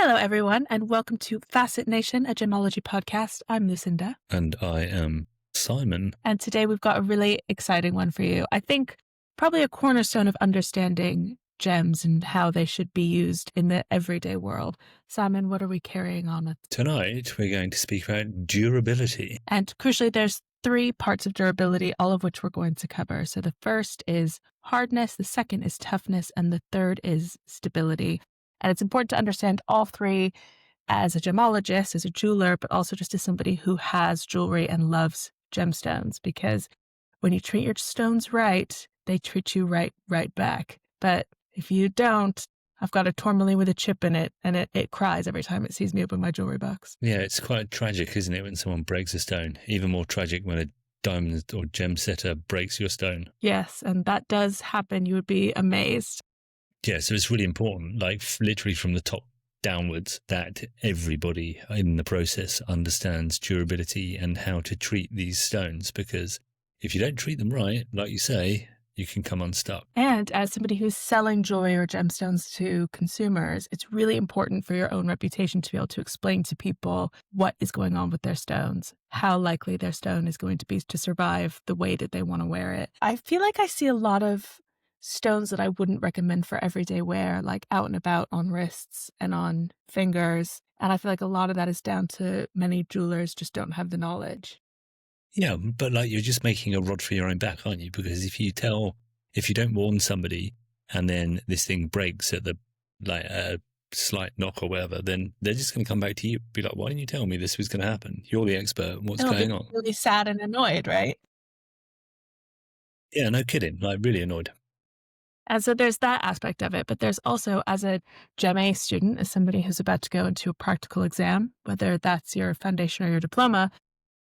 Hello, everyone, and welcome to FacetNation, a gemology podcast. I'm Lucinda. And I am Simon. And today we've got a really exciting one for you. I think probably a cornerstone of understanding gems and how they should be used in the everyday world. Simon, what are we carrying on with? Tonight, we're going to speak about durability. And crucially, there's 3 parts of durability, all of which we're going to cover. So the first is hardness, the second is toughness, and the third is stability. And it's important to understand all 3 as a gemologist, as a jeweler, but also just as somebody who has jewelry and loves gemstones. Because when you treat your stones right, they treat you right back. But if you don't, I've got a tourmaline with a chip in it, and it cries every time it sees me open my jewelry box. Yeah, it's quite tragic, isn't it, when someone breaks a stone? Even more tragic when a diamond or gem setter breaks your stone. Yes, and that does happen. You would be amazed. Yeah, so it's really important, like literally from the top downwards, that everybody in the process understands durability and how to treat these stones, because if you don't treat them right, like you say, you can come unstuck. And as somebody who's selling jewelry or gemstones to consumers, it's really important for your own reputation to be able to explain to people what is going on with their stones, how likely their stone is going to be to survive the way that they want to wear it. I feel like I see a lot of stones that I wouldn't recommend for everyday wear, like out and about on wrists and on fingers. And I feel like a lot of that is down to many jewelers just don't have the knowledge. Yeah, but like you're just making a rod for your own back, aren't you? Because if you don't warn somebody and then this thing breaks at the like a slight knock or whatever, then they're just going to come back to you, be like, "Why didn't you tell me this was going to happen? You're the expert. What's going on?" Really sad and annoyed, right? Yeah, no kidding. Like really annoyed. And so there's that aspect of it, but there's also, as a Gem A student, as somebody who's about to go into a practical exam, whether that's your foundation or your diploma,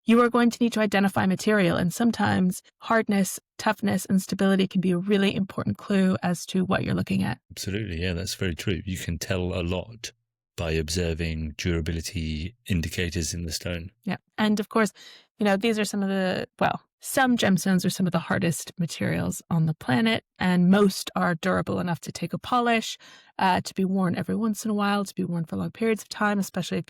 you are going to need to identify material. And sometimes hardness, toughness, and stability can be a really important clue as to what you're looking at. Absolutely. Yeah, that's very true. You can tell a lot by observing durability indicators in the stone. Yeah. And of course, these are some gemstones are some of the hardest materials on the planet, and most are durable enough to take a polish, to be worn every once in a while, to be worn for long periods of time, especially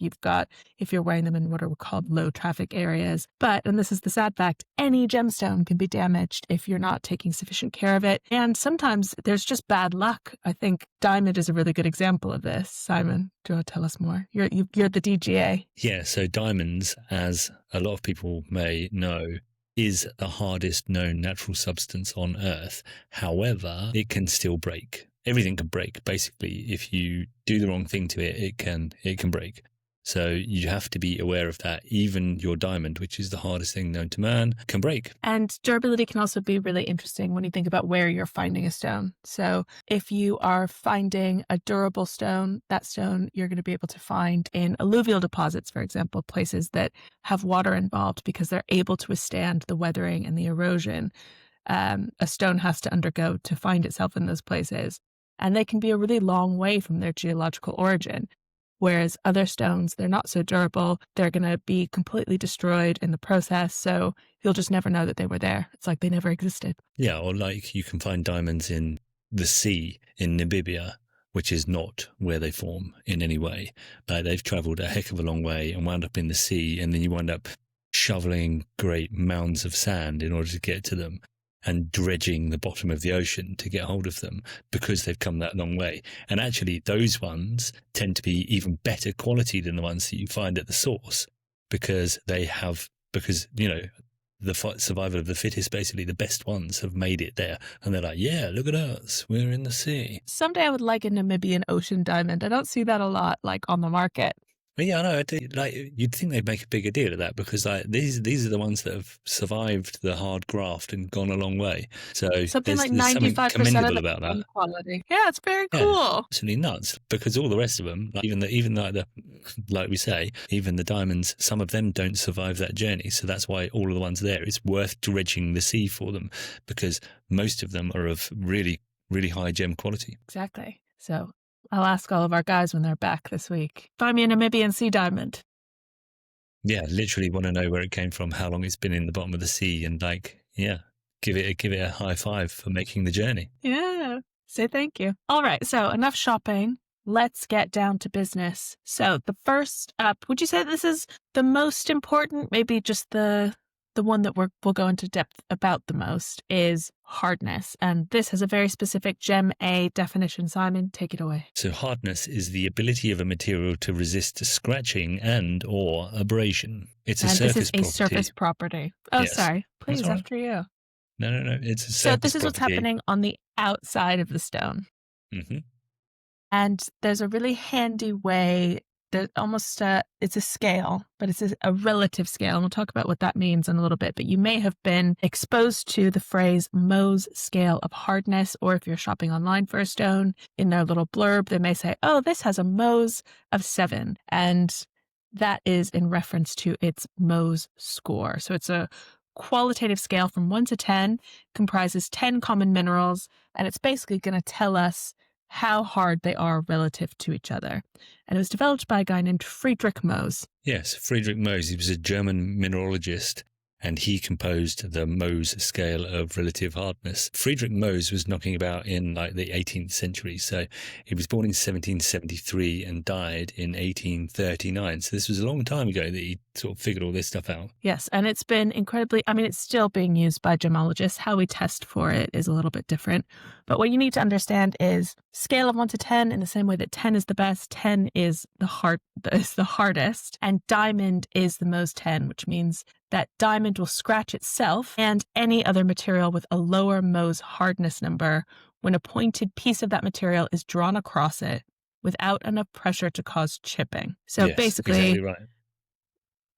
if you're wearing them in what are called low traffic areas. But, and this is the sad fact, any gemstone can be damaged if you're not taking sufficient care of it. And sometimes there's just bad luck. I think diamond is a really good example of this. Simon, do you want to tell us more? You're the DGA. Yeah, so diamonds, as a lot of people may know, is the hardest known natural substance on Earth. However, it can still break. Everything can break. Basically, if you do the wrong thing to it, it can break. So you have to be aware of that. Even your diamond, which is the hardest thing known to man, can break. And durability can also be really interesting when you think about where you're finding a stone. So if you are finding a durable stone, that stone you're going to be able to find in alluvial deposits, for example, places that have water involved because they're able to withstand the weathering and the erosion a stone has to undergo to find itself in those places. And they can be a really long way from their geological origin. Whereas other stones, they're not so durable. They're going to be completely destroyed in the process. So you'll just never know that they were there. It's like they never existed. Yeah, or like you can find diamonds in the sea in Namibia, which is not where they form in any way. But they've traveled a heck of a long way and wound up in the sea. And then you wind up shoveling great mounds of sand in order to get to them, and dredging the bottom of the ocean to get hold of them because they've come that long way. And actually, those ones tend to be even better quality than the ones that you find at the source because the survival of the fittest, basically the best ones have made it there. And they're like, yeah, look at us. We're in the sea. Someday I would like a Namibian ocean diamond. I don't see that a lot on the market. But yeah, I know. You'd think they'd make a bigger deal of that because these are the ones that have survived the hard graft and gone a long way. So something like 95% commendable about that. Quality. Yeah, it's very cool. Absolutely nuts because all the rest of them, even the diamonds, some of them don't survive that journey. So that's why all of the ones there, it's worth dredging the sea for them because most of them are of really, really high gem quality. Exactly. So I'll ask all of our guys when they're back this week. Find me a Namibian sea diamond. Yeah, literally want to know where it came from, how long it's been in the bottom of the sea, and give it a high five for making the journey. Yeah, say thank you. All right, so enough shopping. let's get down to business. So the first up, would you say this is the most important, maybe just the one that we'll go into depth about the most, is hardness. And this has a very specific Gem A definition. Simon, take it away. So hardness is the ability of a material to resist scratching and or abrasion. It's a surface this is property. a surface property. Oh, Yes. sorry. Please, That's right. after you. No. It's a surface So this is what's property. happening on the outside of the stone. Mm-hmm. And there's a really handy way. There's almost it's a scale, but it's a relative scale. And we'll talk about what that means in a little bit. But you may have been exposed to the phrase Mohs scale of hardness, or if you're shopping online for a stone, in their little blurb, they may say, oh, this has a Mohs of 7. And that is in reference to its Mohs score. So it's a qualitative scale from 1 to 10, comprises 10 common minerals, and it's basically going to tell us how hard they are relative to each other. And it was developed by a guy named Friedrich Mohs. Yes, Friedrich Mohs. He was a German mineralogist, and he composed the Mohs scale of relative hardness. Friedrich Mohs was knocking about in like the 18th century. So he was born in 1773 and died in 1839. So this was a long time ago that he sort of figured all this stuff out. Yes, and it's been incredibly, it's still being used by gemmologists. How we test for it is a little bit different. But what you need to understand is scale of 1 to 10, in the same way that 10 is the best, 10 is the hardest, and diamond is the Mohs 10, which means that diamond will scratch itself and any other material with a lower Mohs hardness number when a pointed piece of that material is drawn across it without enough pressure to cause chipping. So yes, basically, exactly right.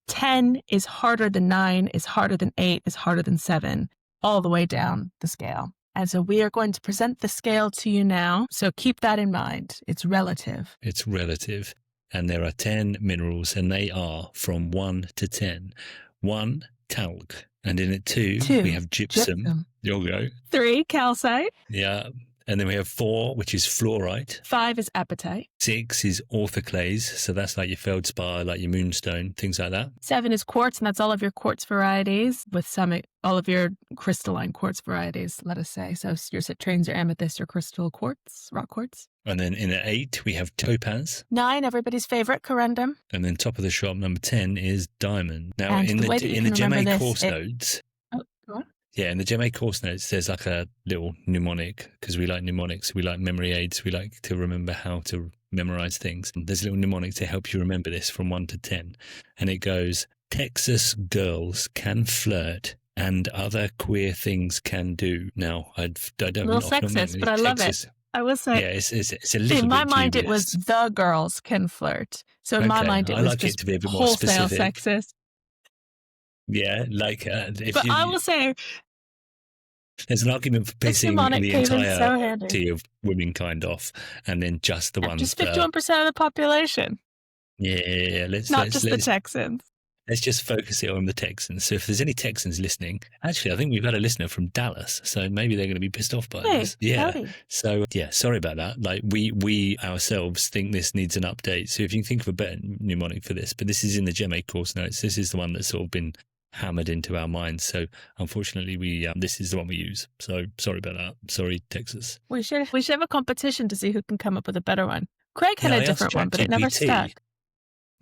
10 is harder than 9, is harder than 8, is harder than 7, all the way down the scale. And so we are going to present the scale to you now. So keep that in mind. It's relative. It's relative. And there are 10 minerals, and they are from 1 to 10. 1, talc. And in it, 2, we have gypsum. You'll go. 3, calcite. Yeah. And then we have 4, which is fluorite. 5 is apatite. 6 is orthoclase. So that's like your feldspar, like your moonstone, things like that. 7 is quartz, and that's all of your quartz varieties, with all of your crystalline quartz varieties, let us say. So your citranes, your amethyst, your crystal quartz, rock quartz. And then in at 8, we have topaz. 9, everybody's favorite, corundum. And then top of the shop, number 10 is diamond. Now, and in the Gem A course notes... Oh, go on. Yeah, in the Gem A course notes, there's like a little mnemonic, because we like mnemonics, we like memory aids, we like to remember how to memorize things. There's a little mnemonic to help you remember this from 1 to 10. And it goes, Texas girls can flirt and other queer things can do. Now, I don't know. A little sexist, but I love it. I will say, yeah, it's a little bit in my mind, dubious. it was the girls can flirt. So in my mind, it was just to be a bit more wholesale specific. Sexist. Yeah, like I will say, there's an argument for pissing the entirety of womankind off, and then just the ones. Just 51% of the population. Yeah, let's the Texans. Let's just focus it on the Texans. So if there's any Texans listening, actually, I think we've had a listener from Dallas, so maybe they're going to be pissed off by this. Yeah. Howdy. So yeah, sorry about that. Like we ourselves think this needs an update. So if you can think of a better mnemonic for this, but this is in the Gem A course notes. This is the one that's sort of been hammered into our minds. So unfortunately, this is the one we use. So sorry about that. Sorry, Texas. We should have a competition to see who can come up with a better one. Craig had a different one, but it never stuck.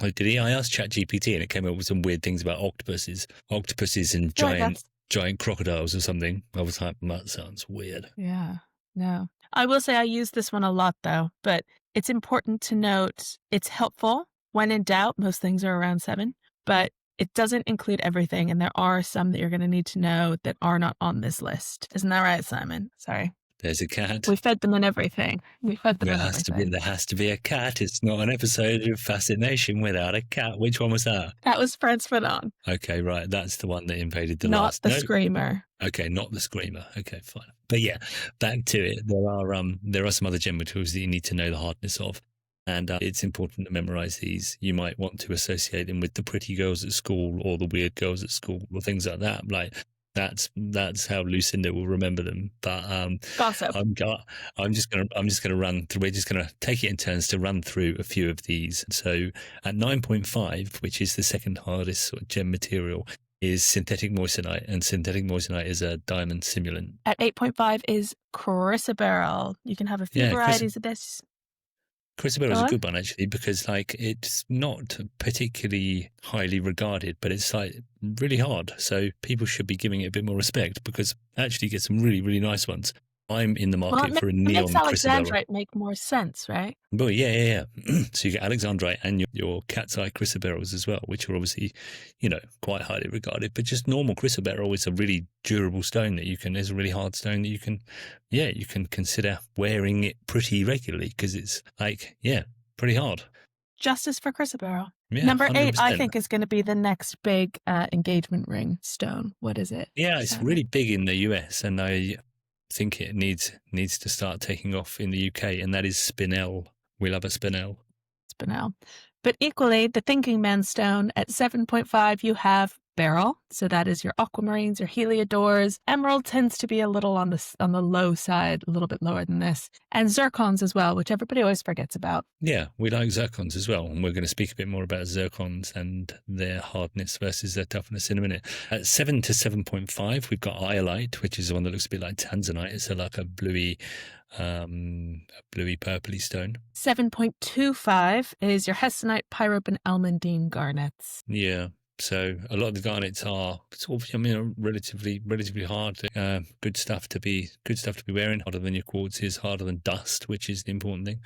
Oh, did he? I asked ChatGPT and it came up with some weird things about octopuses and giant crocodiles or something. I was like, that sounds weird. Yeah, no. I will say I use this one a lot though, but it's important to note it's helpful. When in doubt, most things are around 7, but it doesn't include everything. And there are some that you're going to need to know that are not on this list. Isn't that right, Simon? Sorry. There's a cat. We fed them on everything. There has to be a cat. It's not an episode of FacetNation without a cat. Which one was that? That was Fred's Fanon. Okay, right. That's the one that invaded the not last. Not the screamer. Okay, not the screamer. Okay, fine. But yeah, back to it. There are some other gem materials that you need to know the hardness of. And it's important to memorize these. You might want to associate them with the pretty girls at school or the weird girls at school or things like that. Like, that's how Lucinda will remember them. But gossip. I'm just gonna run through. We're just gonna take it in turns to run through a few of these. So at 9.5, which is the second hardest sort of gem material, is synthetic moissanite, and synthetic moissanite is a diamond simulant. At 8.5 is chrysoberyl. You can have a few varieties of this. Chrysoberyl Go is a on. good one actually, because like it's not particularly highly regarded, but it's like really hard. So people should be giving it a bit more respect, because actually you get some really, really nice ones. I'm in the Well, market for a it makes neon chrysoberyl. Alexandrite make more sense, right? Well, yeah. So you get Alexandrite and your cat's eye chrysoberyls as well, which are obviously, quite highly regarded. But just normal chrysoberyl is a really durable stone that is a really hard stone that you can consider wearing it pretty regularly, because it's like, pretty hard. Justice for chrysoberyl. Yeah, Number 8, I 100%. think, is going to be the next big engagement ring stone. What is it? Yeah, Is it's that really right? big in the US, and I think it needs to start taking off in the UK, and that is spinel. We love a spinel. Spinel. But equally, the thinking man's stone at 7.5, you have beryl. So that is your aquamarines, your heliodores. Emerald tends to be a little on the low side, a little bit lower than this. And zircons as well, which everybody always forgets about. Yeah, we like zircons as well, and we're going to speak a bit more about zircons and their hardness versus their toughness in a minute. At 7 to 7.5, we've got iolite, which is the one that looks a bit like tanzanite. It's like a bluey purpley stone. 7.25 is your hessonite, pyrope, and almandine garnets. Yeah. So a lot of the garnets are sort of, relatively hard. Good stuff to be wearing. Harder than your quartz is, harder than dust, which is the important thing.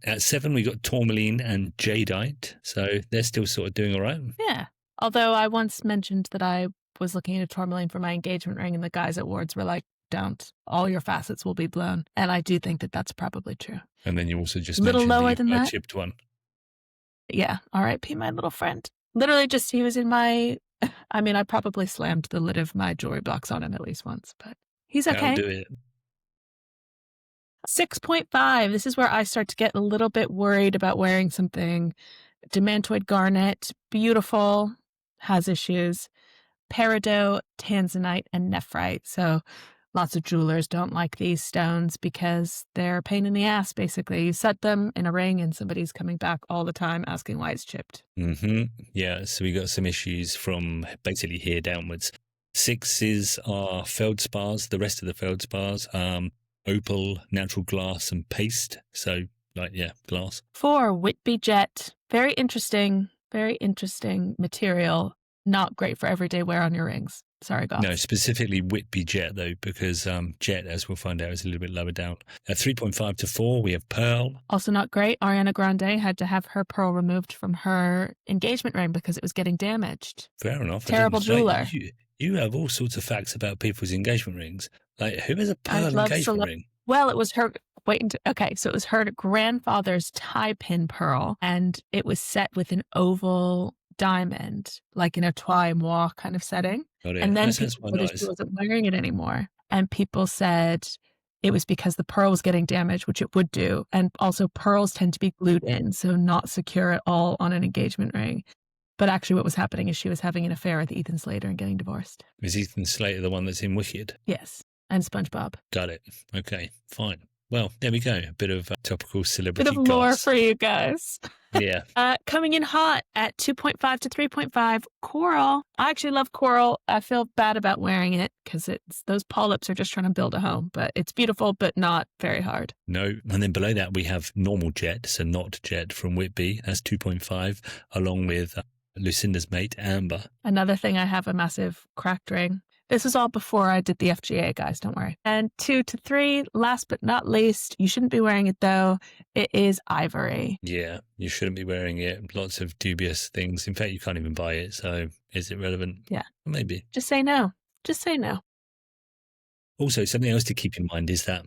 At 7, we got tourmaline and jadeite. So they're still sort of doing all right. Yeah. Although I once mentioned that I was looking at a tourmaline for my engagement ring, and the guys at Wards were like, "Don't. All your facets will be blown." And I do think that that's probably true. And then you also just Little mentioned lower that than you've got that. a chipped one. Yeah. R.I.P. my little friend. Literally just, he was in my, I mean, I probably slammed the lid of my jewelry box on him at least once, but he's okay. I'll do it. 6.5. This is where I start to get a little bit worried about wearing something. Demantoid garnet, beautiful, has issues. Peridot, tanzanite, and nephrite. So lots of jewelers don't like these stones because they're a pain in the ass, basically. You set them in a ring and somebody's coming back all the time asking why it's chipped. Yeah, so we got some issues from basically here downwards. 6s are feldspars, the rest of the feldspars, opal, natural glass, and paste. So, glass. 4, Whitby jet. Very interesting material. Not great for everyday wear on your rings. Sorry, goths. No, specifically Whitby jet, though, because jet, as we'll find out, is a little bit lower down. At 3.5 to 4, we have pearl. Also not great. Ariana Grande had to have her pearl removed from her engagement ring because it was getting damaged. Fair enough. Terrible jeweler. You have all sorts of facts about people's engagement rings. Like, who has a pearl engagement ring? Well, it was her. So it was her grandfather's tie pin pearl, and it was set with an oval diamond, like in a trois moi kind of setting. And then people said she wasn't wearing it anymore. And people said it was because the pearl was getting damaged, which it would do. And also pearls tend to be glued in, so not secure at all on an engagement ring. But actually what was happening is she was having an affair with Ethan Slater and getting divorced. Is Ethan Slater the one that's in Wicked? Yes. And SpongeBob. Got it. Okay, fine. Well, there we go. A bit of topical celebrity Bit of lore for you guys. Yeah. Coming in hot at 2.5 to 3.5, coral. I actually love coral. I feel bad about wearing it because those polyps are just trying to build a home, but it's beautiful, but not very hard. No. And then below that, we have normal jet, so not jet from Whitby. That's 2.5, along with Lucinda's mate, Amber. Another thing, I have a massive cracked ring. This was all before I did the FGA, guys, don't worry. And 2 to 3, last but not least, you shouldn't be wearing it though. It is ivory. Yeah, you shouldn't be wearing it. Lots of dubious things. In fact, you can't even buy it. So is it relevant? Yeah. Maybe. Just say no. Just say no. Also, something else to keep in mind is that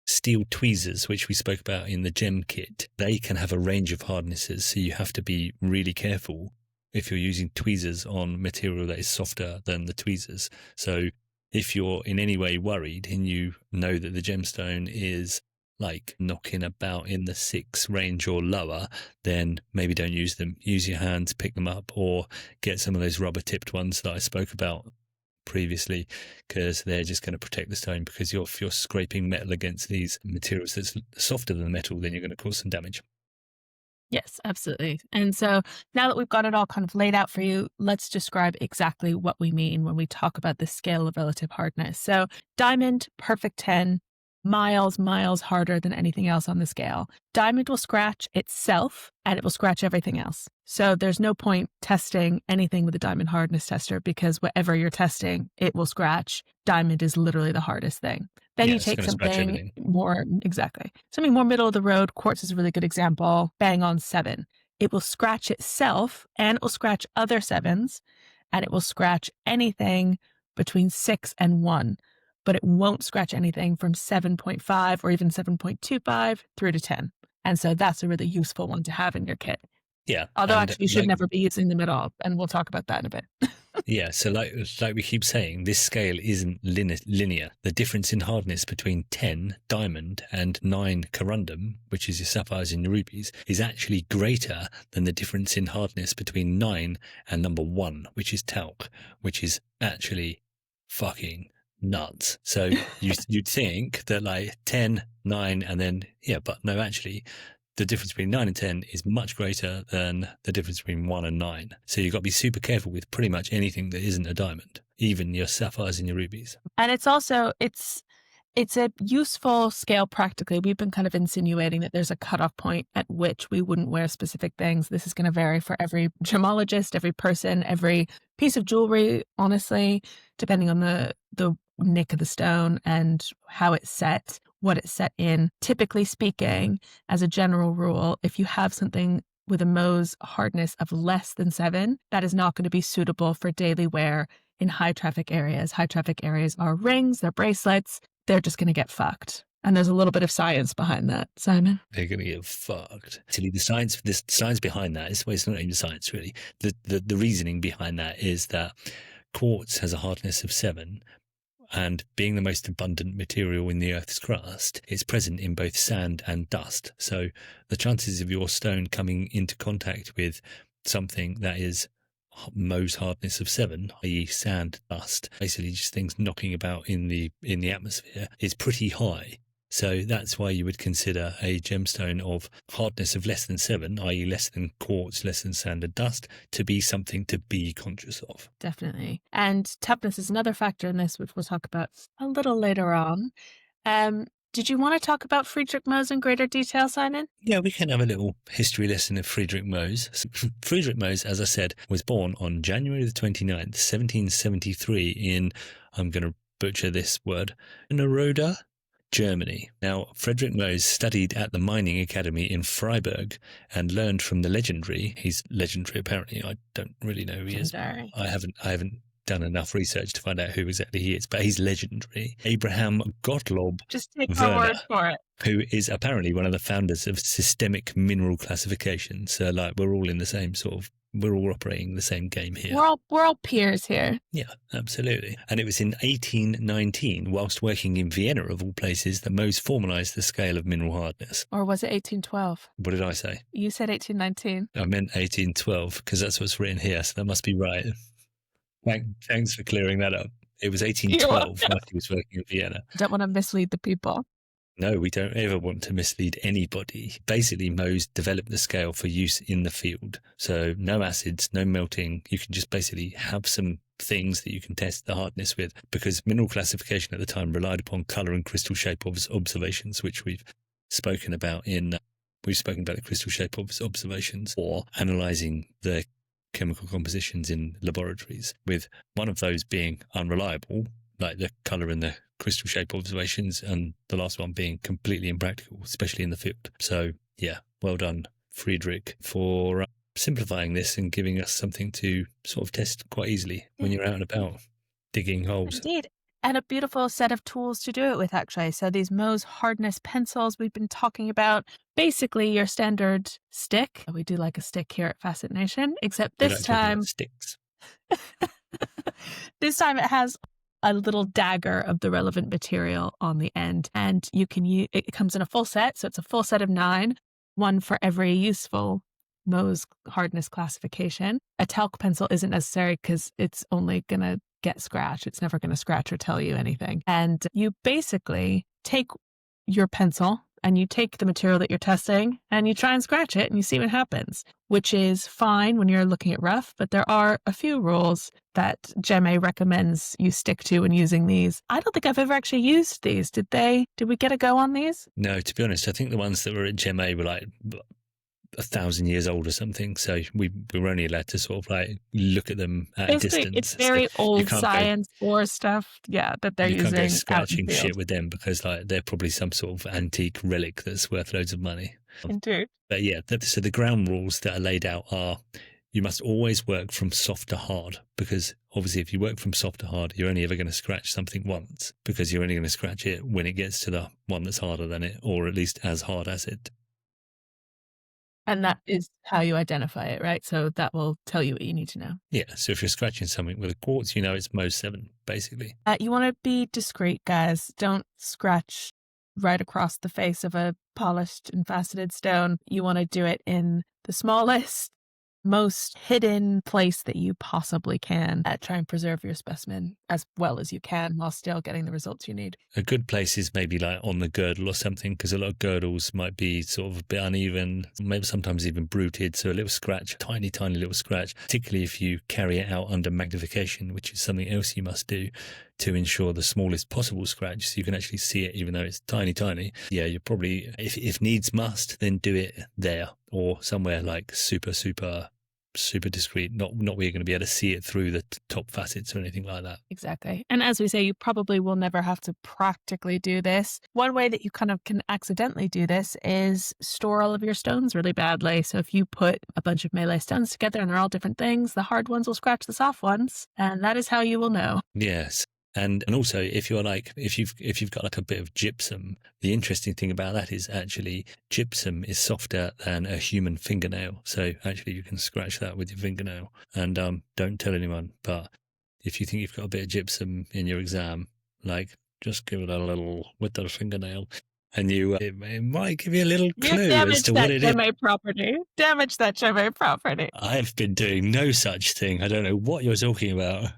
steel tweezers, which we spoke about in the gem kit, they can have a range of hardnesses. So you have to be really careful if you're using tweezers on material that is softer than the tweezers. So if you're in any way worried and you know that the gemstone is like knocking about in the 6 range or lower, then maybe don't use them. Use your hands, pick them up, or get some of those rubber tipped ones that I spoke about previously, because they're just going to protect the stone. Because if you're scraping metal against these materials that's softer than the metal, then you're going to cause some damage. Yes, absolutely. And so now that we've got it all kind of laid out for you, let's describe exactly what we mean when we talk about the scale of relative hardness. So diamond, perfect 10, miles, miles harder than anything else on the scale. Diamond will scratch itself and it will scratch everything else. So there's no point testing anything with a diamond hardness tester because whatever you're testing, it will scratch. Diamond is literally the hardest thing. Then Yeah, you it's take gonna scratch something everything. more, exactly. Something more middle of the road. Quartz is a really good example. Bang on 7. It will scratch itself and it will scratch other 7s and it will scratch anything between 6 and 1. But it won't scratch anything from 7.5 or even 7.25 through to 10. And so that's a really useful one to have in your kit. Yeah. Although and actually you should never be using them at all. And we'll talk about that in a bit. Yeah, so like we keep saying, this scale isn't linear. The difference in hardness between 10 diamond and 9 corundum, which is your sapphires and your rubies, is actually greater than the difference in hardness between 9 and number 1, which is talc, which is actually fucking nuts. So you'd think that like 10, 9, and then, yeah, but no, actually, the difference between 9 and 10 is much greater than the difference between 1 and 9. So you've got to be super careful with pretty much anything that isn't a diamond, even your sapphires and your rubies. And it's also, it's a useful scale practically. We've been kind of insinuating that there's a cutoff point at which we wouldn't wear specific things. This is going to vary for every gemologist, every person, every piece of jewelry, honestly, depending on the nick of the stone and how it's set, what it's set in. Typically speaking, as a general rule, if you have something with a Mohs hardness of less than 7, that is not going to be suitable for daily wear in high traffic areas. High traffic areas are rings, they're bracelets, they're just going to get fucked. And there's a little bit of science behind that, Simon. They're going to get fucked. Actually, the science behind that is, well, it's not even science really. The reasoning behind that is that quartz has a hardness of 7, and being the most abundant material in the Earth's crust, it's present in both sand and dust. So the chances of your stone coming into contact with something that is Mohs hardness of 7, i.e. sand, dust, basically just things knocking about in the atmosphere, is pretty high. So that's why you would consider a gemstone of hardness of less than 7, i.e. less than quartz, less than sand and dust, to be something to be conscious of. Definitely. And toughness is another factor in this, which we'll talk about a little later on. Did you want to talk about Friedrich Mohs in greater detail, Simon? Yeah, we can have a little history lesson of Friedrich Mohs. Friedrich Mohs, as I said, was born on January the 29th, 1773 in, I'm going to butcher this word, Neroda, Germany. Now, Friedrich Mohs studied at the Mining Academy in Freiburg and learned from the legendary, he's legendary apparently, I don't really know who he is. I haven't done enough research to find out who exactly he is, but he's legendary. Abraham Gottlob Just take Werner, my word for it. who is apparently one of the founders of systemic mineral classification. So like we're all in the same we're all operating the same game here. We're all peers here. Yeah, absolutely. And it was in 1819, whilst working in Vienna of all places, that Mohs formalised the scale of mineral hardness. Or was it 1812? What did I say? You said 1819. I meant 1812 because that's what's written here, so that must be right. Thanks for clearing that up. It was 1812 while he was working in Vienna. Don't want to mislead the people. No, we don't ever want to mislead anybody. Basically, Mohs developed the scale for use in the field. So no acids, no melting. You can just basically have some things that you can test the hardness with, because mineral classification at the time relied upon colour and crystal shape observations, which we've spoken about the crystal shape observations, or analysing the chemical compositions in laboratories, with one of those being unreliable, like the colour and the crystal shape observations, and the last one being completely impractical, especially in the field. So yeah, well done, Friedrich, for simplifying this and giving us something to sort of test quite easily when you're out and about digging holes. Indeed. And a beautiful set of tools to do it with, actually. So these Mohs hardness pencils we've been talking about, basically your standard stick. We do like a stick here at FacetNation, except this time sticks. This time it has a little dagger of the relevant material on the end, and you can use it. Comes in a full set, so it's a full set of 9, one for every useful Mohs hardness classification. A talc pencil isn't necessary because it's only going to get scratched. It's never going to scratch or tell you anything. And you basically take your pencil and you take the material that you're testing and you try and scratch it and you see what happens, which is fine when you're looking at rough, but there are a few rules that Gem recommends you stick to when using these. I don't think I've ever actually used these. Did we get a go on these? No, to be honest, I think the ones that were at Gem were like 1,000 years old or something, so we were only allowed to sort of like look at them at Basically, a distance. it's very old science or stuff, that they're you using. You can't go out scratching in the field. shit with them because like they're probably some sort of antique relic that's worth loads of money. Indeed. But yeah, so the ground rules that are laid out are: you must always work from soft to hard, because obviously if you work from soft to hard, you're only ever going to scratch something once, because you're only going to scratch it when it gets to the one that's harder than it, or at least as hard as it. And that is how you identify it, right? So that will tell you what you need to know. Yeah, so if you're scratching something with a quartz, you know it's Mohs 7, basically. You want to be discreet, guys. Don't scratch right across the face of a polished and faceted stone. You want to do it in the smallest, most hidden place that you possibly can. Try and preserve your specimen as well as you can while still getting the results you need. A good place is maybe like on the girdle or something, because a lot of girdles might be sort of a bit uneven, maybe sometimes even bruted, so a little scratch, tiny little scratch, particularly if you carry it out under magnification, which is something else you must do to ensure the smallest possible scratch so you can actually see it even though it's tiny. Yeah, you're probably, if needs must, then do it there or somewhere like super discreet, not where you're going to be able to see it through the top facets or anything like that. Exactly. And as we say, you probably will never have to practically do this. One way that you kind of can accidentally do this is store all of your stones really badly. So if you put a bunch of melee stones together and they're all different things, the hard ones will scratch the soft ones, and that is how you will know. Yes. And also, if you're like, if you've got like a bit of gypsum, the interesting thing about that is actually gypsum is softer than a human fingernail. So actually, you can scratch that with your fingernail. And don't tell anyone, but if you think you've got a bit of gypsum in your exam, like just give it a little with the fingernail, and it might give you a little clue as to what it is. Damage that gem property. I've been doing no such thing. I don't know what you're talking about.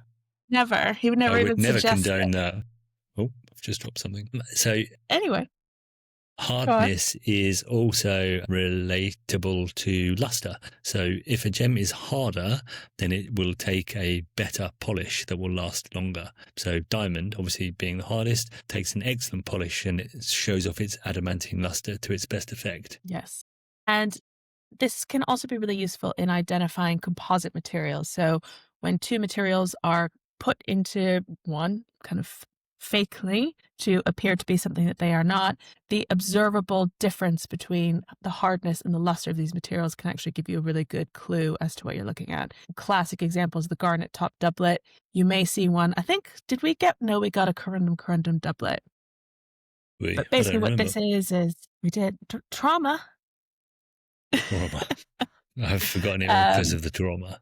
Never. He would never even suggest I would never condone that. Oh, I've just dropped something. So anyway, hardness is also relatable to luster. So if a gem is harder, then it will take a better polish that will last longer. So diamond, obviously being the hardest, takes an excellent polish and it shows off its adamantine luster to its best effect. Yes. And this can also be really useful in identifying composite materials. So when two materials are put into one kind of fakely to appear to be something that they are not, the observable difference between the hardness and the luster of these materials can actually give you a really good clue as to what you're looking at. Classic examples, the garnet top doublet. You may see one, I think, we got a corundum doublet. But basically what this is we did trauma. I've forgotten it because of the trauma.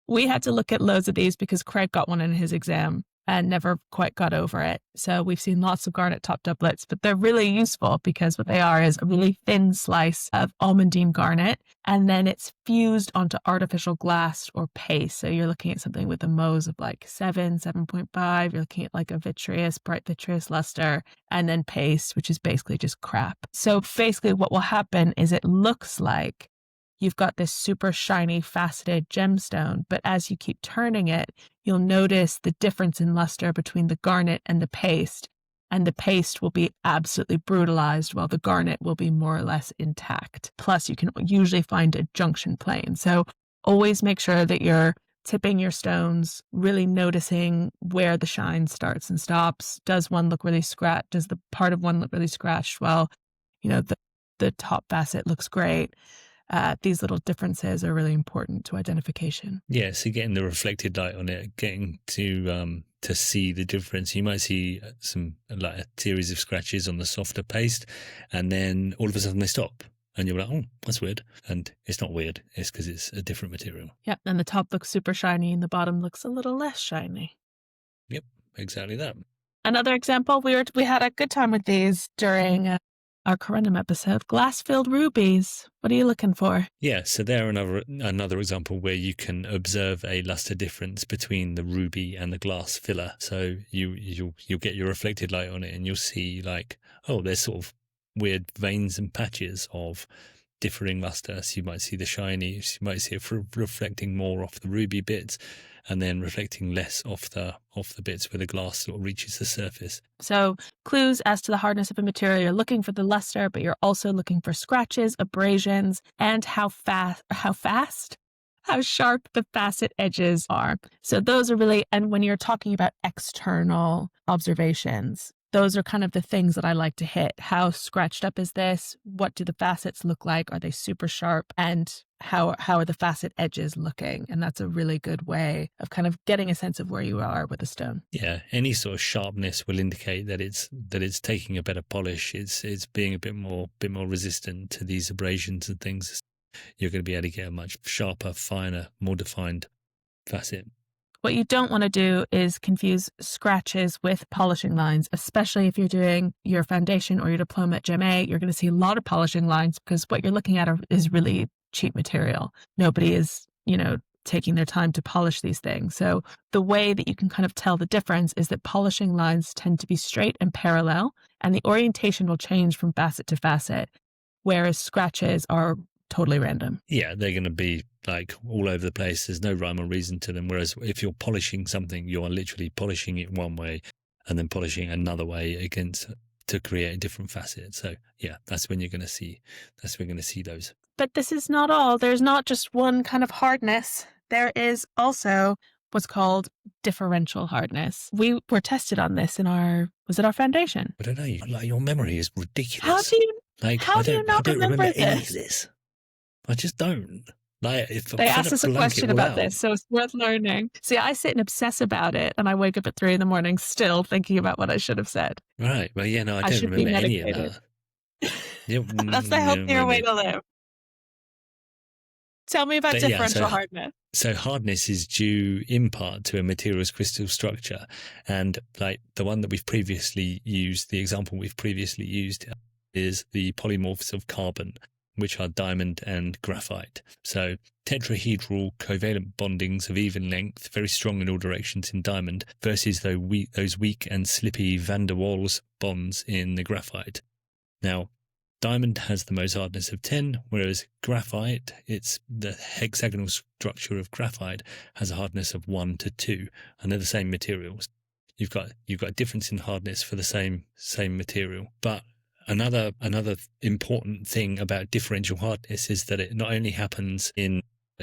We had to look at loads of these because Craig got one in his exam and never quite got over it. So we've seen lots of garnet top doublets, but they're really useful because what they are is a really thin slice of almandine garnet, and then it's fused onto artificial glass or paste. So you're looking at something with a Mohs of like 7, 7.5. You're looking at like a bright vitreous luster, and then paste, which is basically just crap. So basically what will happen is it looks like you've got this super shiny faceted gemstone, but as you keep turning it, you'll notice the difference in luster between the garnet and the paste will be absolutely brutalized while the garnet will be more or less intact. Plus, you can usually find a junction plane. So always make sure that you're tipping your stones, really noticing where the shine starts and stops. Does one look really scratched? Does the part of one look really scratched? Well, the top facet looks great. These little differences are really important to identification. Yeah, so getting the reflected light on it, getting to see the difference. You might see some like a series of scratches on the softer paste, and then all of a sudden they stop, and you're like, "Oh, that's weird." And it's not weird; it's because it's a different material. Yep, and the top looks super shiny, and the bottom looks a little less shiny. Yep, exactly that. Another example, we had a good time with these during our corundum episode, glass-filled rubies. What are you looking for? Yeah, so they're another example where you can observe a luster difference between the ruby and the glass filler. So you'll get your reflected light on it, and you'll see like, oh, there's sort of weird veins and patches of differing luster. So you might see the shiny, you might see it reflecting more off the ruby bits, and then reflecting less off the bits where the glass sort of reaches the surface. So clues as to the hardness of a material. You're looking for the luster, but you're also looking for scratches, abrasions, and how sharp the facet edges are. So those are really, and when you're talking about external observations, those are kind of the things that I like to hit. How scratched up is this? What do the facets look like? Are they super sharp? And how are the facet edges looking? And that's a really good way of kind of getting a sense of where you are with a stone. Yeah, any sort of sharpness will indicate that it's taking a better polish. It's being a bit more resistant to these abrasions and things. You're going to be able to get a much sharper, finer, more defined facet. What you don't want to do is confuse scratches with polishing lines, especially if you're doing your foundation or your diploma at Gem A. You're going to see a lot of polishing lines because what you're looking at is really cheap material. Nobody is, taking their time to polish these things. So the way that you can kind of tell the difference is that polishing lines tend to be straight and parallel, and the orientation will change from facet to facet, whereas scratches are totally random. Yeah, they're going to be like all over the place. There's no rhyme or reason to them. Whereas if you're polishing something, you are literally polishing it one way and then polishing another way to create a different facet. So yeah, that's when you're going to see those. But this is not all. There's not just one kind of hardness. There is also what's called differential hardness. We were tested on this was it our foundation? I don't know. Like, your memory is ridiculous. How do you not remember any of this? I just don't. Like, they asked us a question about this, so it's worth learning. See, I sit and obsess about it, and I wake up at 3 a.m. still thinking about what I should have said. Right. Well, yeah, no, I don't remember any of that. Yeah, that's the healthier way to live. Tell me about differential hardness. So hardness is due in part to a material's crystal structure, and like the one that we've previously used, the example we've previously used is the polymorphs of carbon, which are diamond and graphite. So tetrahedral covalent bondings of even length, very strong in all directions in diamond, versus those weak and slippy van der Waals bonds in the graphite. Now, diamond has the most hardness of 10, whereas graphite, it's the hexagonal structure of graphite, has a hardness of 1 to 2, and they're the same materials. You've got a difference in hardness for the same material, but Another important thing about differential hardness is that it not only happens in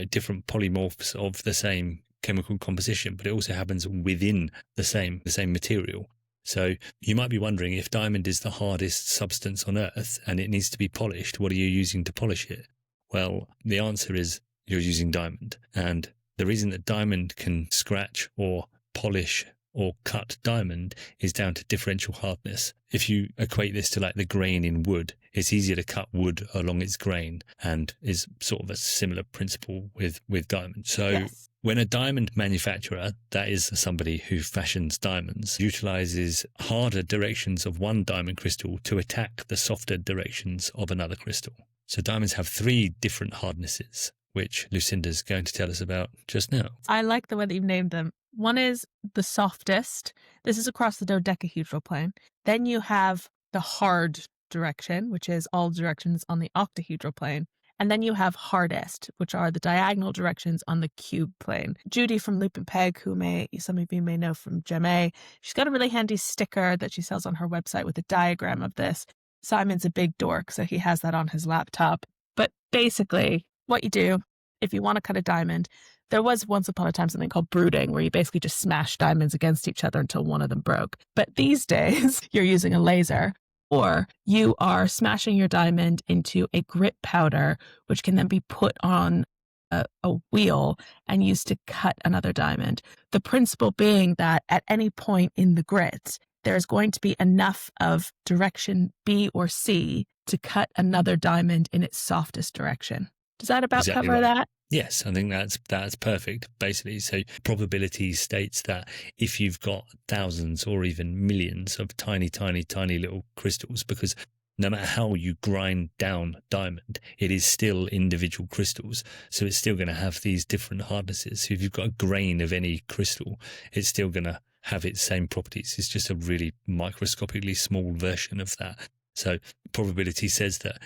different polymorphs of the same chemical composition, but it also happens within the same material. So you might be wondering, if diamond is the hardest substance on Earth and it needs to be polished, what are you using to polish it? Well, the answer is you're using diamond. And the reason that diamond can scratch or polish or cut diamond is down to differential hardness. If you equate this to like the grain in wood, it's easier to cut wood along its grain, and is sort of a similar principle with diamond. So yes. When a diamond manufacturer, that is somebody who fashions diamonds, utilizes harder directions of one diamond crystal to attack the softer directions of another crystal. So diamonds have 3 different hardnesses, which Lucinda's going to tell us about just now. I like the way that you've named them. One is the softest. This is across the dodecahedral plane. Then you have the hard direction, which is all directions on the octahedral plane. And then you have hardest, which are the diagonal directions on the cube plane. Judy from Loop and Peg, who some of you may know from Gem A, she's got a really handy sticker that she sells on her website with a diagram of this. Simon's a big dork, so he has that on his laptop. But basically, what you do, if you want to cut a diamond, there was once upon a time something called brooding, where you basically just smash diamonds against each other until one of them broke. But these days, you're using a laser, or you are smashing your diamond into a grit powder, which can then be put on a wheel and used to cut another diamond. The principle being that at any point in the grit, there's going to be enough of direction B or C to cut another diamond in its softest direction. Does that about cover that? Yes, I think that's perfect, basically. So probability states that if you've got thousands or even millions of tiny, tiny, tiny little crystals, because no matter how you grind down diamond, it is still individual crystals. So it's still going to have these different hardnesses. So if you've got a grain of any crystal, it's still going to have its same properties. It's just a really microscopically small version of that. So probability says that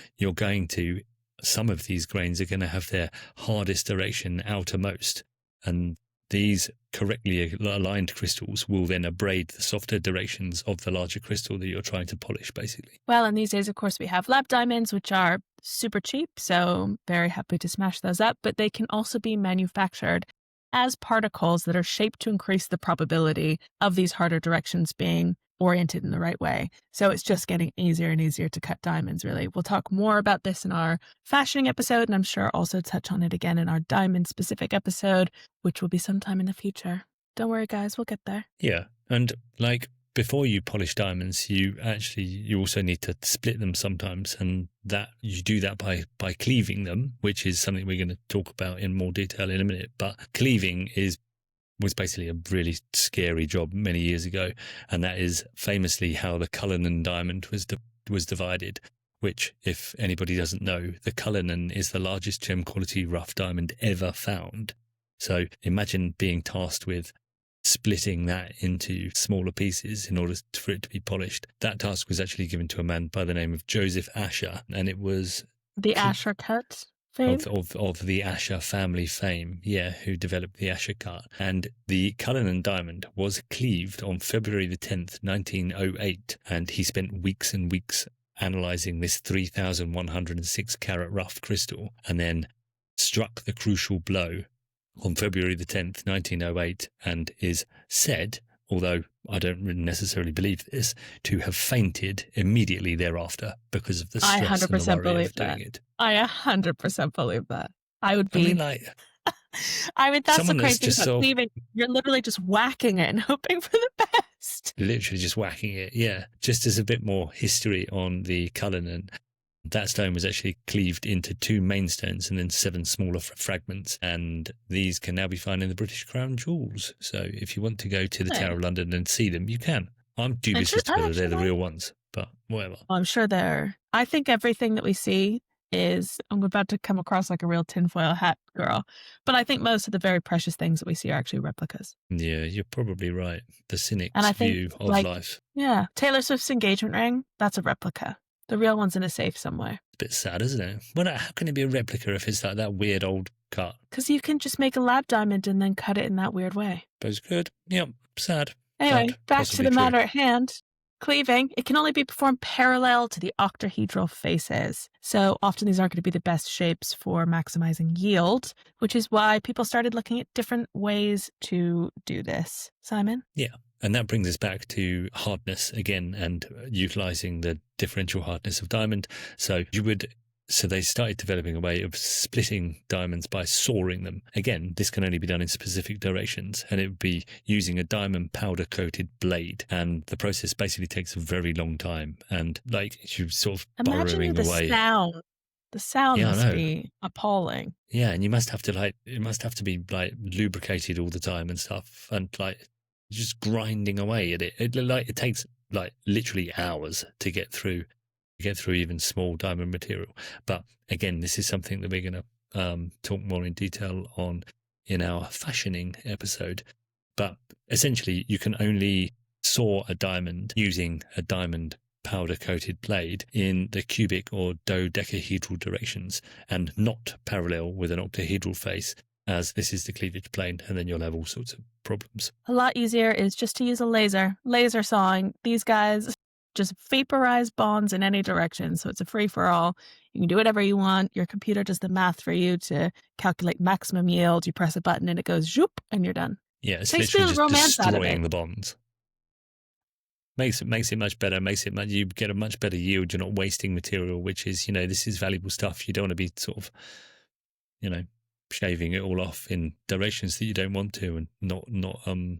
some of these grains are going to have their hardest direction outermost, and these correctly aligned crystals will then abrade the softer directions of the larger crystal that you're trying to polish, basically. Well, and these days, of course, we have lab diamonds, which are super cheap, so very happy to smash those up, but they can also be manufactured as particles that are shaped to increase the probability of these harder directions being oriented in the right way. So it's just getting easier and easier to cut diamonds, really. We'll talk more about this in our fashioning episode, and I'm sure also touch on it again in our diamond-specific episode, which will be sometime in the future. Don't worry, guys, we'll get there. Yeah, and before you polish diamonds, you also need to split them sometimes, and that you do that by cleaving them, which is something we're going to talk about in more detail in a minute. But cleaving was basically a really scary job many years ago, and that is famously how the Cullinan diamond was divided, which, if anybody doesn't know, the Cullinan is the largest gem quality rough diamond ever found. So imagine being tasked with splitting that into smaller pieces in order for it to be polished. That task was actually given to a man by the name of Joseph Asher, and it was the Asher cut fame? Of the Asher family fame, who developed the Asher cut. And the Cullinan diamond was cleaved on February the 10th, 1908, and he spent weeks and weeks analysing this 3,106 carat rough crystal, and then struck the crucial blow on February the 10th, 1908, and is said, although I don't necessarily believe this, to have fainted immediately thereafter because of the stress and the worry of doing it. I 100% believe that. I would be... I mean, that's the crazy thing about cleaving. You're literally just whacking it and hoping for the best. Literally just whacking it, yeah. Just as a bit more history on the Cullinan, that stone was actually cleaved into 2 main stones and then 7 smaller fragments, and these can now be found in the British Crown Jewels. So if you want to go to the Tower of London and see them, you can. I'm dubious as to whether they're the real ones, but whatever. I'm sure they're... I think everything that we see is... I'm about to come across like a real tinfoil hat girl, but I think most of the very precious things that we see are actually replicas. Yeah, you're probably right. The cynic's view of life. Yeah, Taylor Swift's engagement ring, that's a replica. The real one's in a safe somewhere. It's a bit sad, isn't it? Well, how can it be a replica if it's like that weird old cut? Because you can just make a lab diamond and then cut it in that weird way. Suppose good. Yep, sad. Anyway, back to the matter at hand. Cleaving, it can only be performed parallel to the octahedral faces. So often these aren't going to be the best shapes for maximizing yield, which is why people started looking at different ways to do this. Simon? Yeah. And that brings us back to hardness again and utilizing the differential hardness of diamond. So they started developing a way of splitting diamonds by sawing them. Again, this can only be done in specific directions, and it would be using a diamond powder coated blade. And the process basically takes a very long time. And you sort of burrowing away. The sound must be appalling. Yeah, and you must have to it must have to be lubricated all the time and stuff, and just grinding away at it. It takes literally hours to get through even small diamond material. But again, this is something that we're going to talk more in detail on in our fashioning episode. But essentially, you can only saw a diamond using a diamond powder coated blade in the cubic or dodecahedral directions, and not parallel with an octahedral face, as this is the cleavage plane, and then you'll have all sorts of problems. A lot easier is just to use a laser sawing. These guys just vaporize bonds in any direction, so it's a free-for-all. You can do whatever you want. Your computer does the math for you to calculate maximum yield. You press a button and it goes zoop, and you're done. Yeah, it's literally just destroying the bonds. Makes it much better. You get a much better yield. You're not wasting material, which is, this is valuable stuff. You don't want to be sort of, shaving it all off in directions that you don't want to, and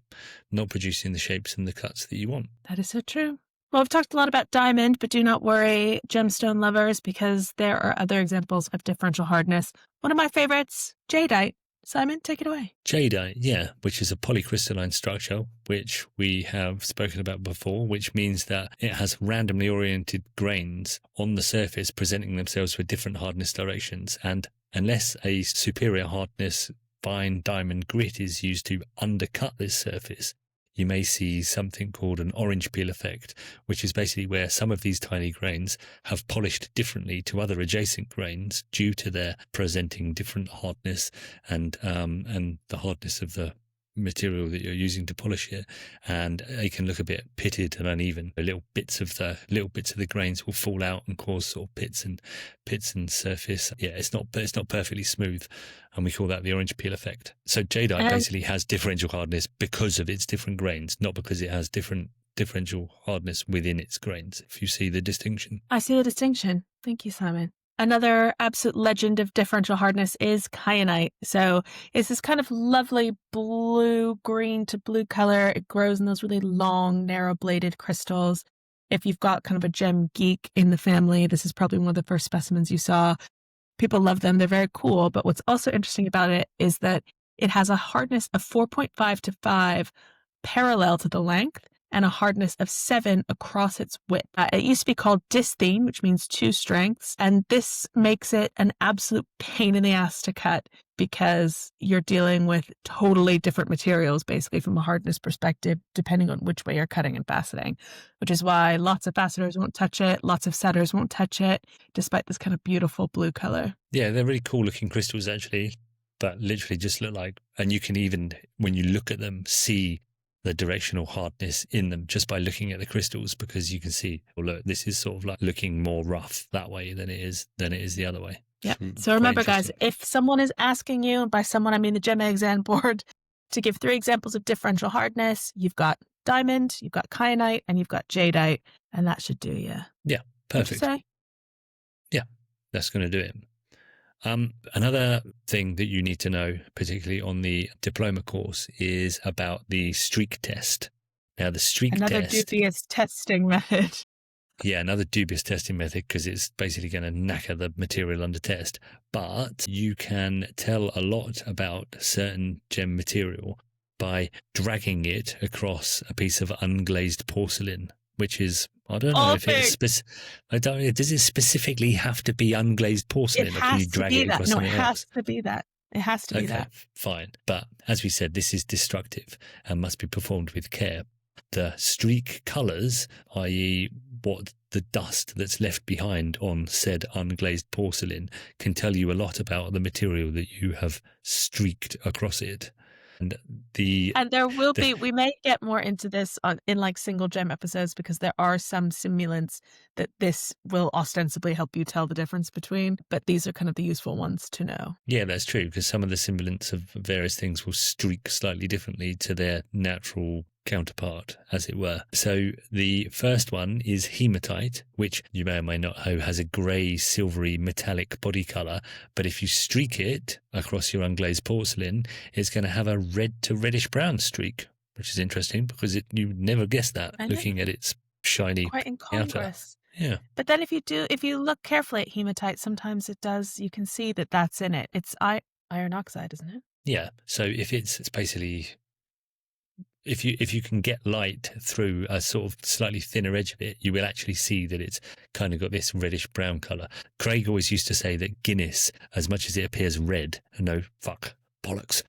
not producing the shapes and the cuts that you want. That is so true. Well, we've talked a lot about diamond, but do not worry, gemstone lovers, because there are other examples of differential hardness. One of my favorites, jadeite. Simon, take it away. Jadeite, yeah, which is a polycrystalline structure, which we have spoken about before, which means that it has randomly oriented grains on the surface presenting themselves with different hardness directions. And unless a superior hardness fine diamond grit is used to undercut this surface, you may see something called an orange peel effect, which is basically where some of these tiny grains have polished differently to other adjacent grains due to their presenting different hardness and the hardness of the material that you're using to polish it, and they can look a bit pitted and uneven. The little bits of the grains will fall out and cause sort of pits and surface. Yeah, it's not perfectly smooth, and we call that the orange peel effect. So jadeite basically has differential hardness because of its different grains, not because it has different differential hardness within its grains. If you see the distinction, I see the distinction. Thank you, Simon. Another absolute legend of differential hardness is kyanite. So it's this kind of lovely blue-green to blue color. It grows in those really long, narrow-bladed crystals. If you've got kind of a gem geek in the family, this is probably one of the first specimens you saw. People love them. They're very cool. But what's also interesting about it is that it has a hardness of 4.5 to 5 parallel to the length, and a hardness of 7 across its width. It used to be called dysthene, which means 2 strengths, and this makes it an absolute pain in the ass to cut because you're dealing with totally different materials, basically from a hardness perspective, depending on which way you're cutting and faceting, which is why lots of facetors won't touch it, lots of setters won't touch it, despite this kind of beautiful blue color. Yeah, they're really cool looking crystals, actually, but literally just look like, and you can even, when you look at them, see the directional hardness in them just by looking at the crystals, because you can see, well, look, this is sort of like looking more rough that way than it is the other way. Yeah. So remember, guys, if someone is asking you, and by someone I mean the Gem Exam board, to give 3 examples of differential hardness, you've got diamond, you've got kyanite, and you've got jadeite, and that should do you. Yeah, perfect. Yeah, that's going to do it. Another thing that you need to know, particularly on the diploma course, is about the streak test. Now, the streak test... Another dubious testing method. Yeah, another dubious testing method, because it's basically going to knacker the material under test. But you can tell a lot about certain gem material by dragging it across a piece of unglazed porcelain, which is... I don't know if it's does it specifically have to be unglazed porcelain, or can you drag it across something else? No, it has to be that. It has to be that. Fine. But as we said, this is destructive and must be performed with care. The streak colours, i.e. what the dust that's left behind on said unglazed porcelain, can tell you a lot about the material that you have streaked across it. And there will be, we may get more into this in like single gem episodes, because there are some simulants that this will ostensibly help you tell the difference between, but these are kind of the useful ones to know. Yeah, that's true, because some of the simulants of various things will streak slightly differently to their natural counterpart, as it were. So the first one is hematite, which you may or may not know has a grey, silvery, metallic body colour, but if you streak it across your unglazed porcelain, it's going to have a red to reddish brown streak, which is interesting, because you never guess that looking at its shiny quite incongruous. Outer. Yeah. But then if you look carefully at hematite, sometimes it does, you can see that that's in it. It's iron oxide, isn't it? Yeah. So if it's basically... If you can get light through a sort of slightly thinner edge of it, you will actually see that it's kind of got this reddish brown colour. Craig always used to say that Guinness, as much as it appears red, bollocks,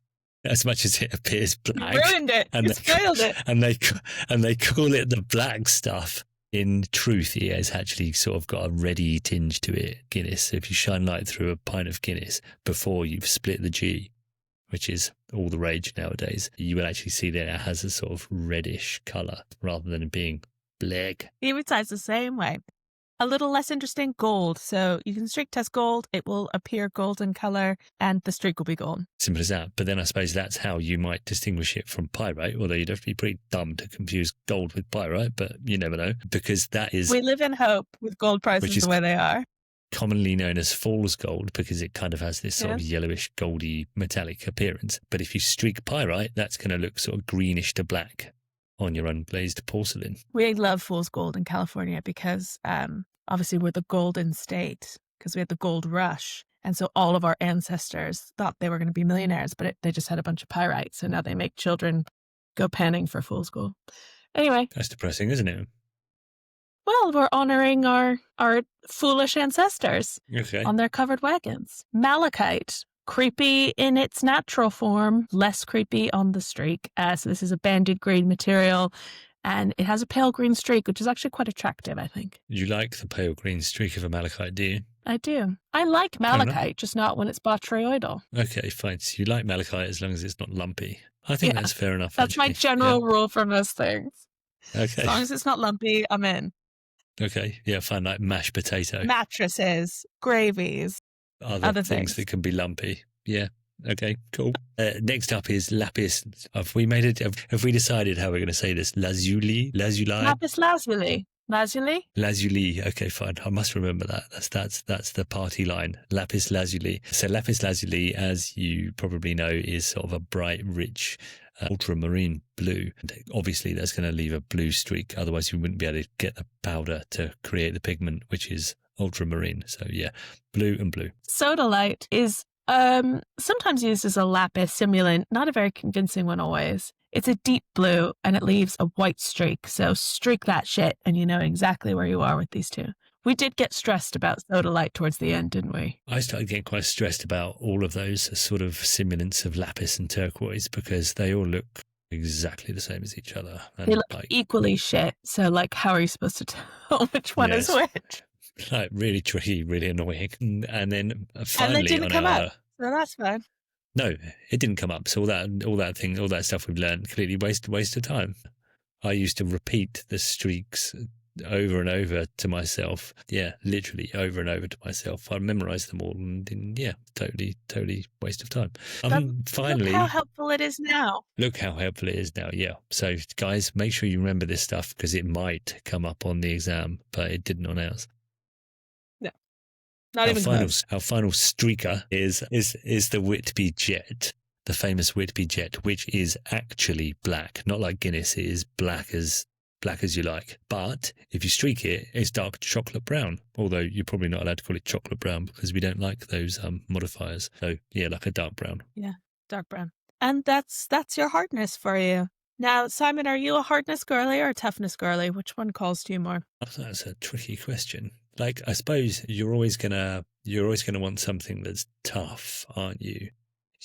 as much as it appears black, you ruined it, you spoiled it, and they call it the black stuff. In truth, it has actually sort of got a reddy tinge to it, Guinness. So if you shine light through a pint of Guinness before you've split the G, which is all the rage nowadays, you will actually see that it has a sort of reddish colour rather than being black. Hematite's the same way. A little less interesting, gold. So you can streak test gold, it will appear golden colour, and the streak will be gold. Simple as that. But then I suppose that's how you might distinguish it from pyrite, although you'd have to be pretty dumb to confuse gold with pyrite, but you never know, because that is... We live in hope with gold prices the way they are. Commonly known as fool's gold, because it kind of has this sort of yellowish, goldy, metallic appearance. But if you streak pyrite, that's going to look sort of greenish to black on your unglazed porcelain. We love fool's gold in California because obviously we're the golden state, because we had the gold rush. And so all of our ancestors thought they were going to be millionaires, but they just had a bunch of pyrite. So now they make children go panning for fool's gold. Anyway. That's depressing, isn't it? Well, we're honouring our foolish ancestors on their covered wagons. Malachite, creepy in its natural form, less creepy on the streak. So this is a banded green material, and it has a pale green streak, which is actually quite attractive, I think. You like the pale green streak of a malachite, do you? I do. I like malachite, just not when it's botryoidal. Okay, fine. So you like malachite as long as it's not lumpy. I think that's fair enough. That's my general rule for most things. Okay. As long as it's not lumpy, I'm in. Okay, yeah, fine. Like mashed potato. Mattresses, gravies, other things that can be lumpy. Yeah. Okay, cool. Next up is lapis. Have we decided how we're going to say this? Lazuli? Lapis lazuli. Lazuli. Okay, fine. I must remember that. That's the party line. Lapis lazuli. So lapis lazuli, as you probably know, is sort of a bright, rich, ultramarine blue. And obviously, that's going to leave a blue streak. Otherwise, you wouldn't be able to get the powder to create the pigment, which is ultramarine. So yeah, blue and blue. Sodalite is sometimes used as a lapis simulant, not a very convincing one always. It's a deep blue and it leaves a white streak. So streak that shit and you know exactly where you are with these two. We did get stressed about sodalite towards the end, didn't we? I started getting quite stressed about all of those sort of simulants of lapis and turquoise because they all look exactly the same as each other. And they look equally shit. So like, how are you supposed to tell which one is which? Like really tricky, really annoying. And then finally, and they didn't come up. So that's fine. No, it didn't come up. So all that stuff we've learned, clearly waste of time. I used to repeat the streaks over and over to myself. Yeah, literally over and over to myself. I memorized them all, and totally waste of time. Finally, look how helpful it is now. Yeah. So guys, make sure you remember this stuff because it might come up on the exam, but it didn't on ours. Not even close. Our final streaker is the Whitby Jet, the famous Whitby Jet, which is actually black, not like Guinness. It is black as you like. But if you streak it, it's dark chocolate brown. Although you're probably not allowed to call it chocolate brown because we don't like those modifiers. So yeah, like a dark brown. Yeah, dark brown. And that's your hardness for you. Now, Simon, are you a hardness girly or a toughness girly? Which one calls to you more? That's a tricky question. Like, I suppose you're always gonna want something that's tough, aren't you?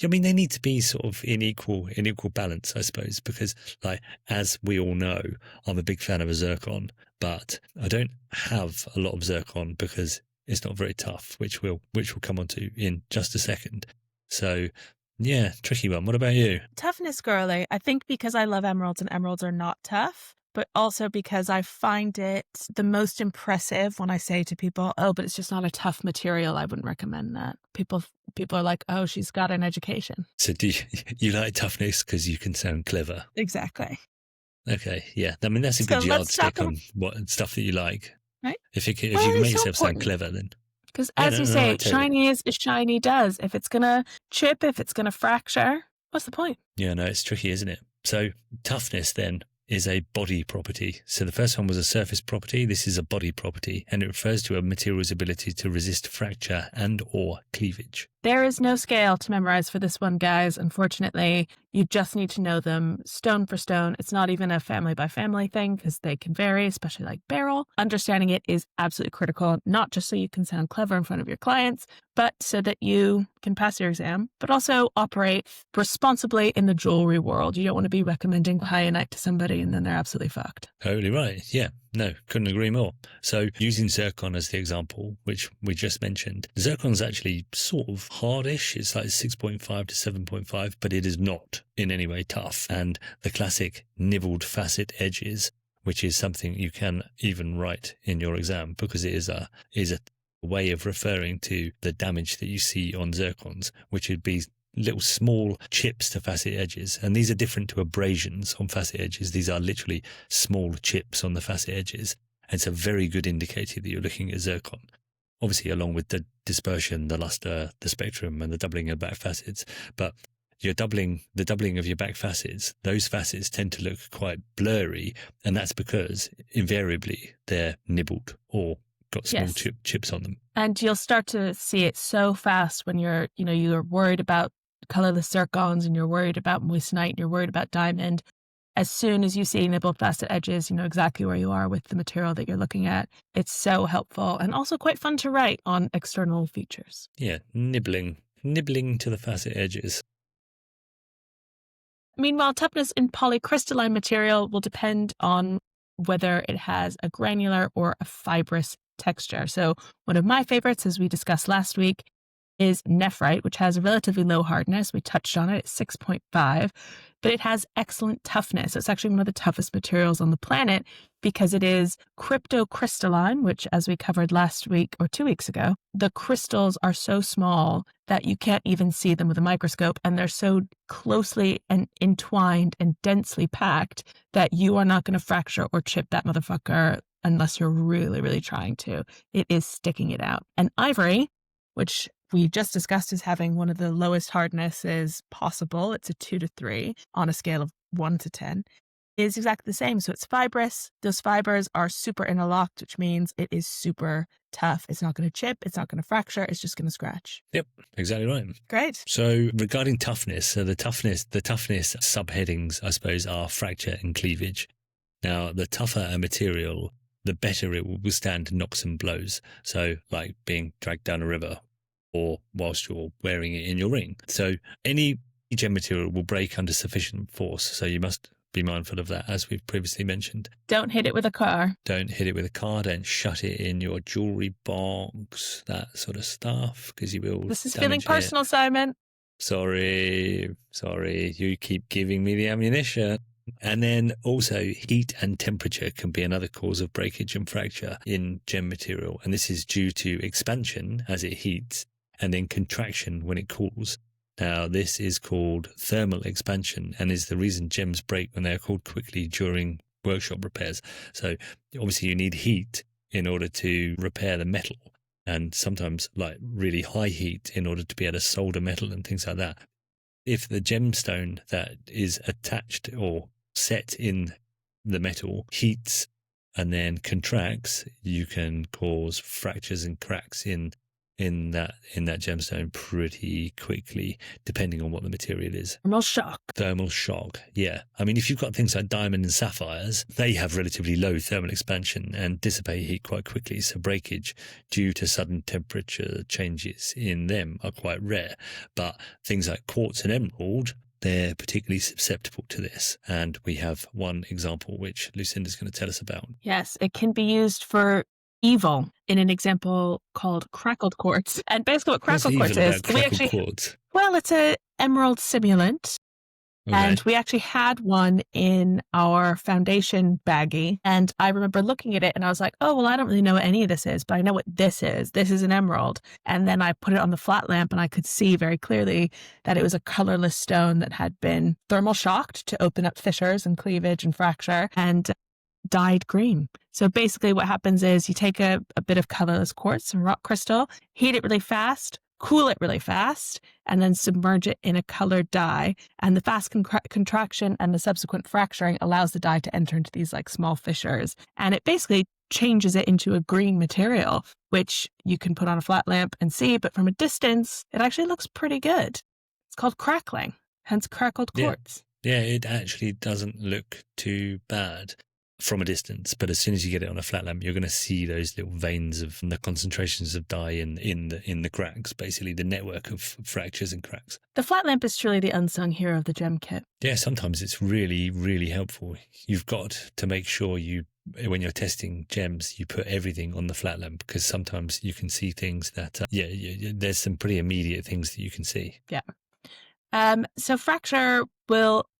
I mean, they need to be sort of in equal balance, I suppose, because like, as we all know, I'm a big fan of a zircon, but I don't have a lot of zircon because it's not very tough, which we'll come on to in just a second. So yeah, tricky one. What about you? Toughness girly. I think because I love emeralds and emeralds are not tough, but also because I find it the most impressive when I say to people, oh, but it's just not a tough material. I wouldn't recommend that. People are like, oh, she's got an education. So do you like toughness because you can sound clever? Exactly. Okay, yeah. I mean, that's a good yardstick on what stuff that you like. Right? If you can make yourself sound clever, then. Because as you say, shiny is as shiny does. If it's going to chip, if it's going to fracture, what's the point? Yeah, no, it's tricky, isn't it? So toughness then is a body property. So the first one was a surface property. This is a body property, and it refers to a material's ability to resist fracture and or cleavage. There is no scale to memorize for this one, guys. Unfortunately, you just need to know them stone for stone. It's not even a family by family thing because they can vary, especially like beryl. Understanding it is absolutely critical, not just so you can sound clever in front of your clients, but so that you can pass your exam, but also operate responsibly in the jewelry world. You don't want to be recommending hyacinite to somebody and then they're absolutely fucked. Totally right. Yeah. No, couldn't agree more. So using zircon as the example, which we just mentioned, zircon's actually sort of hardish. It's like 6.5 to 7.5, but it is not in any way tough. And the classic nibbled facet edges, which is something you can even write in your exam because it is a way of referring to the damage that you see on zircons, which would be little small chips to facet edges. And these are different to abrasions on facet edges. These are literally small chips on the facet edges. And it's a very good indicator that you're looking at zircon. Obviously, along with the dispersion, the luster, the spectrum, and the doubling of back facets. But the doubling of your back facets, those facets tend to look quite blurry. And that's because invariably they're nibbled or got small chips on them. And you'll start to see it so fast when you're worried about colorless zircons and you're worried about moissanite and you're worried about diamond. As soon as you see nibbled facet edges, you know exactly where you are with the material that you're looking at. It's so helpful and also quite fun to write on external features. Yeah, nibbling nibbling to the facet edges. Meanwhile, toughness in polycrystalline material will depend on whether it has a granular or a fibrous texture. So one of my favorites, as we discussed last week, is nephrite, which has a relatively low hardness. We touched on it at 6.5, but it has excellent toughness. It's actually one of the toughest materials on the planet because it is cryptocrystalline, which, as we covered last week or 2 weeks ago, the crystals are so small that you can't even see them with a microscope, and they're so closely and entwined and densely packed that you are not going to fracture or chip that motherfucker unless you're really, really trying to. It is sticking it out. And ivory, which we just discussed as having one of the lowest hardnesses possible, it's a 2 to 3 on a scale of 1 to 10, is exactly the same. So it's fibrous. Those fibers are super interlocked, which means it is super tough. It's not going to chip. It's not going to fracture. It's just going to scratch. Yep, exactly right. Great. So regarding toughness, so the toughness subheadings, I suppose, are fracture and cleavage. Now, the tougher a material, the better it will withstand knocks and blows. So like being dragged down a river or whilst you're wearing it in your ring. So any gem material will break under sufficient force. So you must be mindful of that, as we've previously mentioned. Don't hit it with a car. Don't hit it with a car. Don't shut it in your jewellery box, that sort of stuff, because you will. This is feeling personal, Simon. Sorry. You keep giving me the ammunition. And then also heat and temperature can be another cause of breakage and fracture in gem material. And this is due to expansion as it heats and then contraction when it cools. Now, this is called thermal expansion and is the reason gems break when they are cooled quickly during workshop repairs. So obviously you need heat in order to repair the metal, and sometimes like really high heat in order to be able to solder metal and things like that. If the gemstone that is attached or set in the metal heats and then contracts, you can cause fractures and cracks in that gemstone pretty quickly, depending on what the material is. Thermal shock, yeah. I mean, if you've got things like diamond and sapphires, they have relatively low thermal expansion and dissipate heat quite quickly, so breakage due to sudden temperature changes in them are quite rare. But things like quartz and emerald, they're particularly susceptible to this. And we have one example which Lucinda's going to tell us about. Yes, it can be used for evil in an example called Crackled Quartz. And basically what Crackled Quartz is, it's an emerald simulant. Okay. And we actually had one in our foundation baggie. And I remember looking at it and I was like, oh, well, I don't really know what any of this is, but I know what this is. This is an emerald. And then I put it on the flat lamp and I could see very clearly that it was a colorless stone that had been thermal shocked to open up fissures and cleavage and fracture and dyed green. So basically what happens is you take a bit of colorless quartz and rock crystal, heat it really fast, cool it really fast, and then submerge it in a colored dye. And the fast contraction and the subsequent fracturing allows the dye to enter into these like small fissures. And it basically changes it into a green material, which you can put on a flat lamp and see, but from a distance, it actually looks pretty good. It's called crackling, hence crackled quartz. Yeah, it actually doesn't look too bad from a distance, but as soon as you get it on a flat lamp, you're going to see those little veins of the concentrations of dye in the cracks, basically the network of fractures and cracks. The flat lamp is truly the unsung hero of the gem kit. Yeah, sometimes it's really, really helpful. You've got to make sure when you're testing gems, you put everything on the flat lamp, because sometimes you can see things that, there's some pretty immediate things that you can see. Yeah. So fracture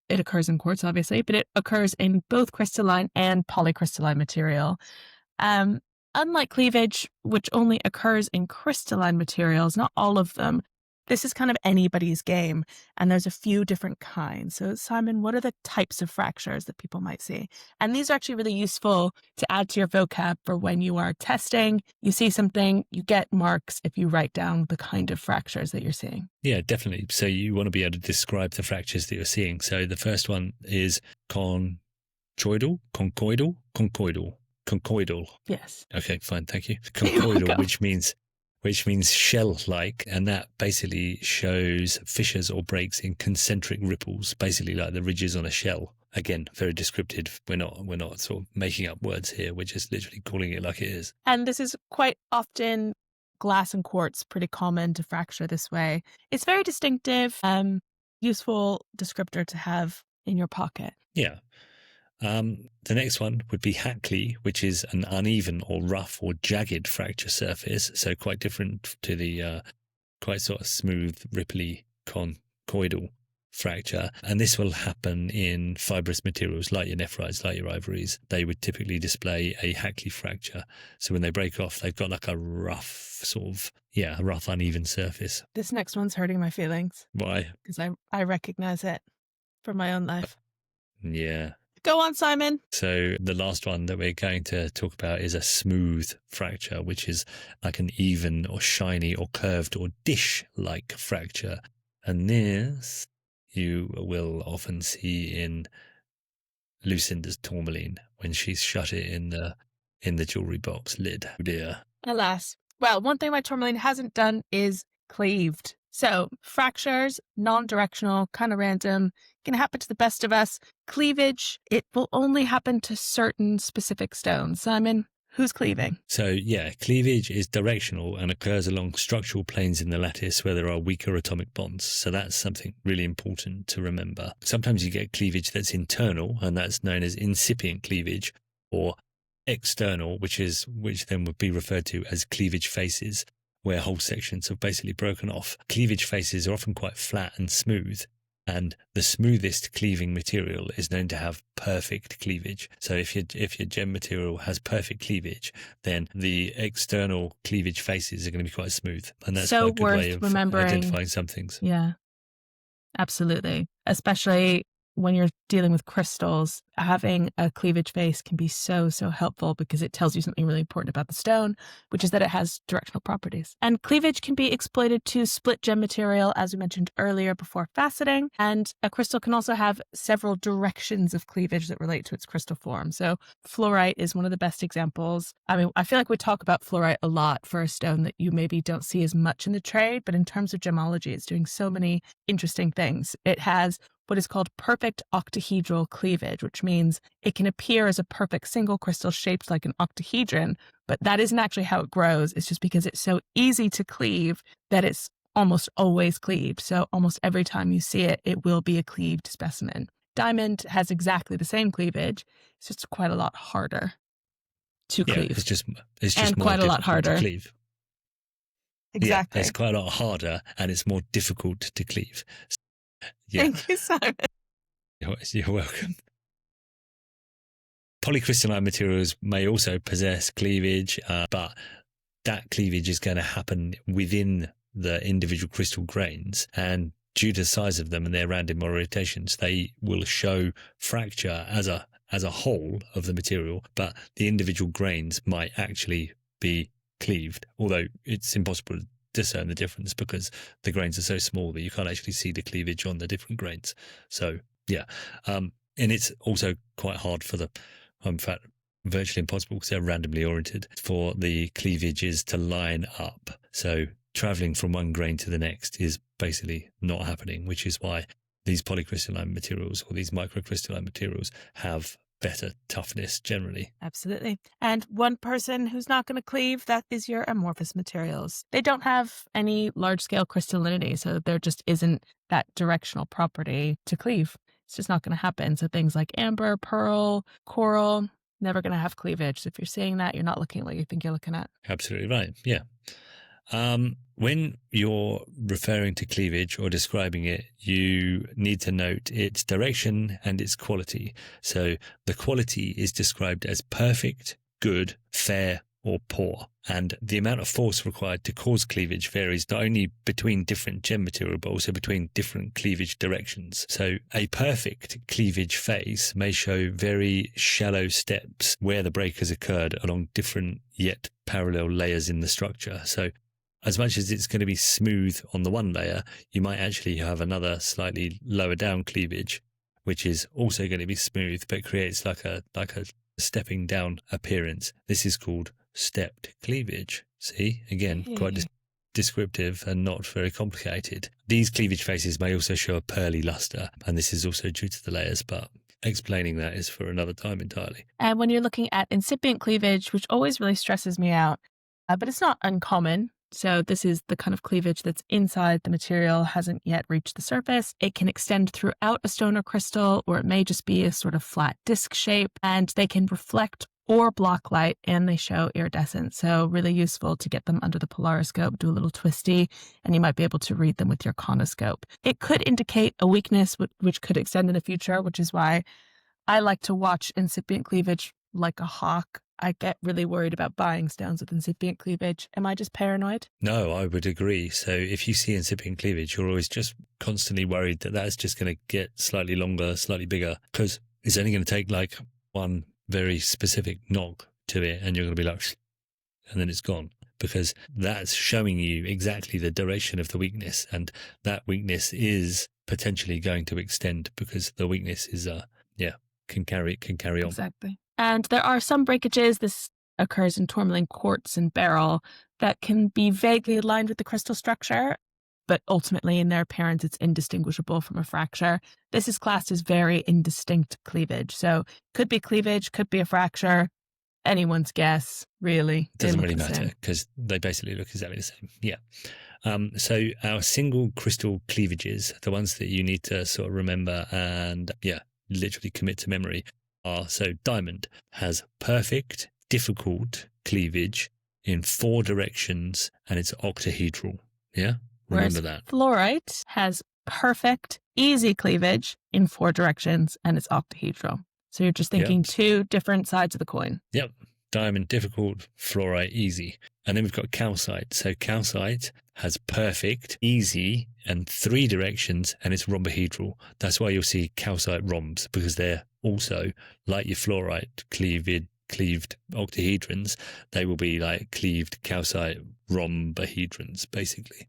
it occurs in quartz, obviously, but it occurs in both crystalline and polycrystalline material. Unlike cleavage, which only occurs in crystalline materials, not all of them, this is kind of anybody's game, and there's a few different kinds. So, Simon, what are the types of fractures that people might see? And these are actually really useful to add to your vocab for when you are testing. You see something, you get marks if you write down the kind of fractures that you're seeing. Yeah, definitely. So you want to be able to describe the fractures that you're seeing. So the first one is conchoidal. Yes. Okay, fine, thank you. Conchoidal, which means shell-like, and that basically shows fissures or breaks in concentric ripples, basically like the ridges on a shell. Again, very descriptive. We're not sort of making up words here. We're just literally calling it like it is. And this is quite often glass and quartz, pretty common to fracture this way. It's very distinctive, useful descriptor to have in your pocket. Yeah. The next one would be Hackley, which is an uneven or rough or jagged fracture surface. So quite different to the quite sort of smooth, ripply, conchoidal fracture. And this will happen in fibrous materials like your nephrites, like your ivories. They would typically display a Hackley fracture. So when they break off, they've got like a rough a rough, uneven surface. This next one's hurting my feelings. Why? Because I recognize it from my own life. Yeah. Go on, Simon. So the last one that we're going to talk about is a smooth fracture, which is like an even or shiny or curved or dish-like fracture. And this you will often see in Lucinda's tourmaline when she's shut it in the jewellery box lid. Oh dear. Alas. Well, one thing my tourmaline hasn't done is cleaved. So fractures, non-directional, kind of random, can happen to the best of us. Cleavage, it will only happen to certain specific stones. Simon, who's cleaving? So yeah, cleavage is directional and occurs along structural planes in the lattice where there are weaker atomic bonds. So that's something really important to remember. Sometimes you get cleavage that's internal, and that's known as incipient cleavage, or external, which then would be referred to as cleavage faces, where whole sections have basically broken off. Cleavage faces are often quite flat and smooth, and the smoothest cleaving material is known to have perfect cleavage. So if your gem material has perfect cleavage, then the external cleavage faces are going to be quite smooth, and that's so quite a good way of identifying some things. Yeah, absolutely. Especially when you're dealing with crystals, having a cleavage face can be so helpful because it tells you something really important about the stone, which is that it has directional properties. And cleavage can be exploited to split gem material, as we mentioned earlier, before faceting. And a crystal can also have several directions of cleavage that relate to its crystal form. So fluorite is one of the best examples. I mean, I feel like we talk about fluorite a lot for a stone that you maybe don't see as much in the trade, but in terms of gemology, it's doing so many interesting things. It has what is called perfect octahedral cleavage, which means it can appear as a perfect single crystal shaped like an octahedron, but that isn't actually how it grows. It's just because it's so easy to cleave that it's almost always cleaved. So almost every time you see it, it will be a cleaved specimen. Diamond has exactly the same cleavage. It's just quite a lot harder to cleave. It's just and more quite a lot harder to cleave. Exactly. Yeah, it's quite a lot harder and it's more difficult to cleave. Yeah. Thank you, Simon. You're welcome. Polycrystalline materials may also possess cleavage, but that cleavage is going to happen within the individual crystal grains, and due to the size of them and their random orientations, they will show fracture as a whole of the material, but the individual grains might actually be cleaved, although it's impossible to discern the difference because the grains are so small that you can't actually see the cleavage on the different grains. So yeah, and it's also quite hard for in fact virtually impossible because they're randomly oriented, for the cleavages to line up. So traveling from one grain to the next is basically not happening, which is why these polycrystalline materials or these microcrystalline materials have better toughness generally. Absolutely. And one person who's not going to cleave, that is your amorphous materials. They don't have any large-scale crystallinity, so there just isn't that directional property to cleave. It's just not going to happen. So things like amber, pearl, coral, never going to have cleavage. So if you're seeing that, you're not looking like you think you're looking at. Absolutely right. Yeah. When you're referring to cleavage or describing it, you need to note its direction and its quality. So the quality is described as perfect, good, fair, or poor. And the amount of force required to cause cleavage varies not only between different gem material, but also between different cleavage directions. So a perfect cleavage face may show very shallow steps where the break has occurred along different yet parallel layers in the structure. So as much as it's going to be smooth on the one layer, you might actually have another slightly lower down cleavage, which is also going to be smooth, but creates like a stepping down appearance. This is called stepped cleavage. See, again, quite descriptive and not very complicated. These cleavage faces may also show a pearly luster, and this is also due to the layers, but explaining that is for another time entirely. And when you're looking at incipient cleavage, which always really stresses me out, but it's not uncommon, So this is the kind of cleavage that's inside the material, hasn't yet reached the surface. It can extend throughout a stone or crystal, or it may just be a sort of flat disc shape, and they can reflect or block light, and they show iridescence. So really useful to get them under the polariscope, do a little twisty, and you might be able to read them with your conoscope. It could indicate a weakness which could extend in the future, which is why I like to watch incipient cleavage like a hawk. I get really worried about buying stones with incipient cleavage. Am I just paranoid? No, I would agree. So if you see incipient cleavage, you're always just constantly worried that that's just going to get slightly longer, slightly bigger, because it's only going to take like one very specific knock to it, and you're going to be like, and then it's gone, because that's showing you exactly the direction of the weakness, and that weakness is potentially going to extend because the weakness is can carry on. Exactly. And there are some breakages. This occurs in tourmaline quartz and beryl that can be vaguely aligned with the crystal structure, but ultimately in their appearance, it's indistinguishable from a fracture. This is classed as very indistinct cleavage. So could be cleavage, could be a fracture. Anyone's guess, really. It doesn't really matter because they basically look exactly the same. Yeah. So our single crystal cleavages, the ones that you need to sort of remember and literally commit to memory are, so diamond has perfect, difficult cleavage in 4 directions, and it's octahedral. Yeah? Remember that. Fluorite has perfect, easy cleavage in 4 directions, and it's octahedral. So you're just thinking 2 different sides of the coin. Yep. Diamond, difficult, fluorite, easy. And then we've got calcite. So calcite has perfect, easy, and 3 directions, and it's rhombohedral. That's why you'll see calcite rhombs, because they're also, like your fluorite cleaved octahedrons, they will be like cleaved calcite rhombohedrons, basically.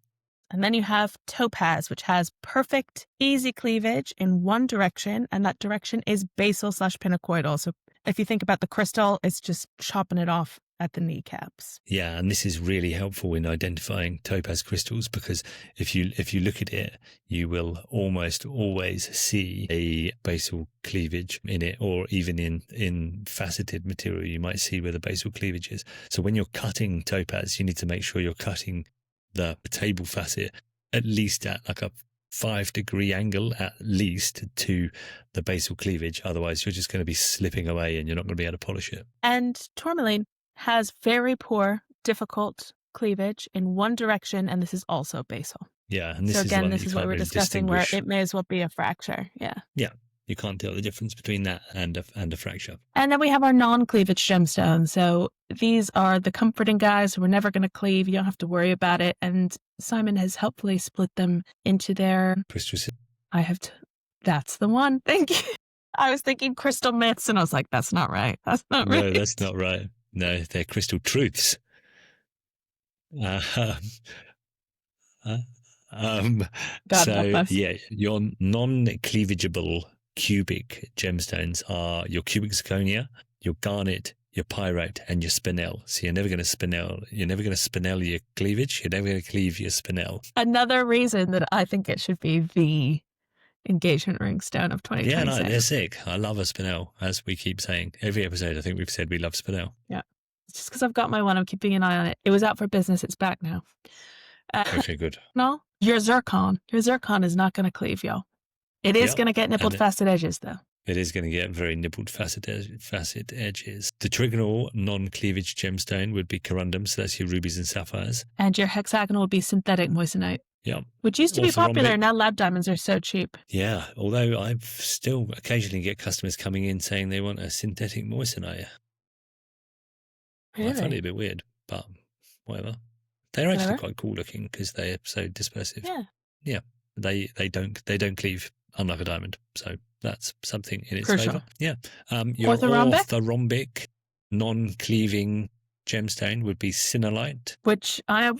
And then you have topaz, which has perfect, easy cleavage in 1 direction, and that direction is basal/pinacoidal. So if you think about the crystal, it's just chopping it off at the kneecaps. Yeah, and this is really helpful in identifying topaz crystals, because if you look at it, you will almost always see a basal cleavage in it, or even in faceted material, you might see where the basal cleavage is. So when you're cutting topaz, you need to make sure you're cutting the table facet at least at like a 5-degree angle at least to the basal cleavage. Otherwise, you're just going to be slipping away and you're not going to be able to polish it. And tourmaline has very poor, difficult cleavage in 1 direction, and this is also basal. Yeah, and this so is again, this is what we're discussing, where it may as well be a fracture. Yeah. Yeah. You can't tell the difference between that and a fracture. And then we have our non-cleavage gemstones. So these are the comforting guys who are never going to cleave. You don't have to worry about it. And Simon has helpfully split them into their... Crystal. That's the one. Thank you. I was thinking crystal myths, and I was like, that's not right. That's not right. No, that's not right. No, they're crystal truths. Your non-cleavageable cubic gemstones are your cubic zirconia, your garnet, your pyrite, and your spinel. So you're never going to spinel your cleavage. You're never going to cleave your spinel. Another reason that I think it should be the engagement ring stone of 2026. Yeah, no, they're sick. I love a spinel, as we keep saying. Every episode, I think we've said we love spinel. Yeah. It's just because I've got my one. I'm keeping an eye on it. It was out for business. It's back now. Okay, good. No, your zircon is not going to cleave, y'all. It is going to get nippled facet edges, though. It is going to get very nippled facet edges. The trigonal non-cleavage gemstone would be corundum, so that's your rubies and sapphires. And your hexagonal would be synthetic moissanite. Yeah. Which used to be popular. Now lab diamonds are so cheap. Yeah, although I still occasionally get customers coming in saying they want a synthetic moissanite. Really? I find it a bit weird, but whatever. They're actually quite cool looking because they're so dispersive. Yeah. Yeah. They don't cleave, unlike a diamond. So that's something in its Crucial. favour. Yeah. Your orthorhombic non-cleaving gemstone would be cinnaulite. Which I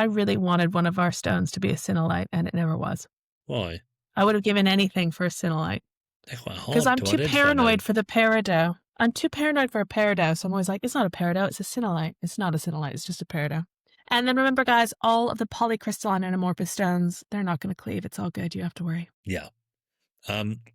really wanted one of our stones to be a cinnaulite, and it never was. Why? I would have given anything for a cinnaulite. They're quite hard. Because I'm too paranoid for the peridot. I'm too paranoid for a peridot, so I'm always like, it's not a peridot, it's a cinnaulite. It's not a cinnaulite, it's just a peridot. And then remember, guys, all of the polycrystalline anamorphous stones, they're not going to cleave. It's all good. You have to worry. Yeah.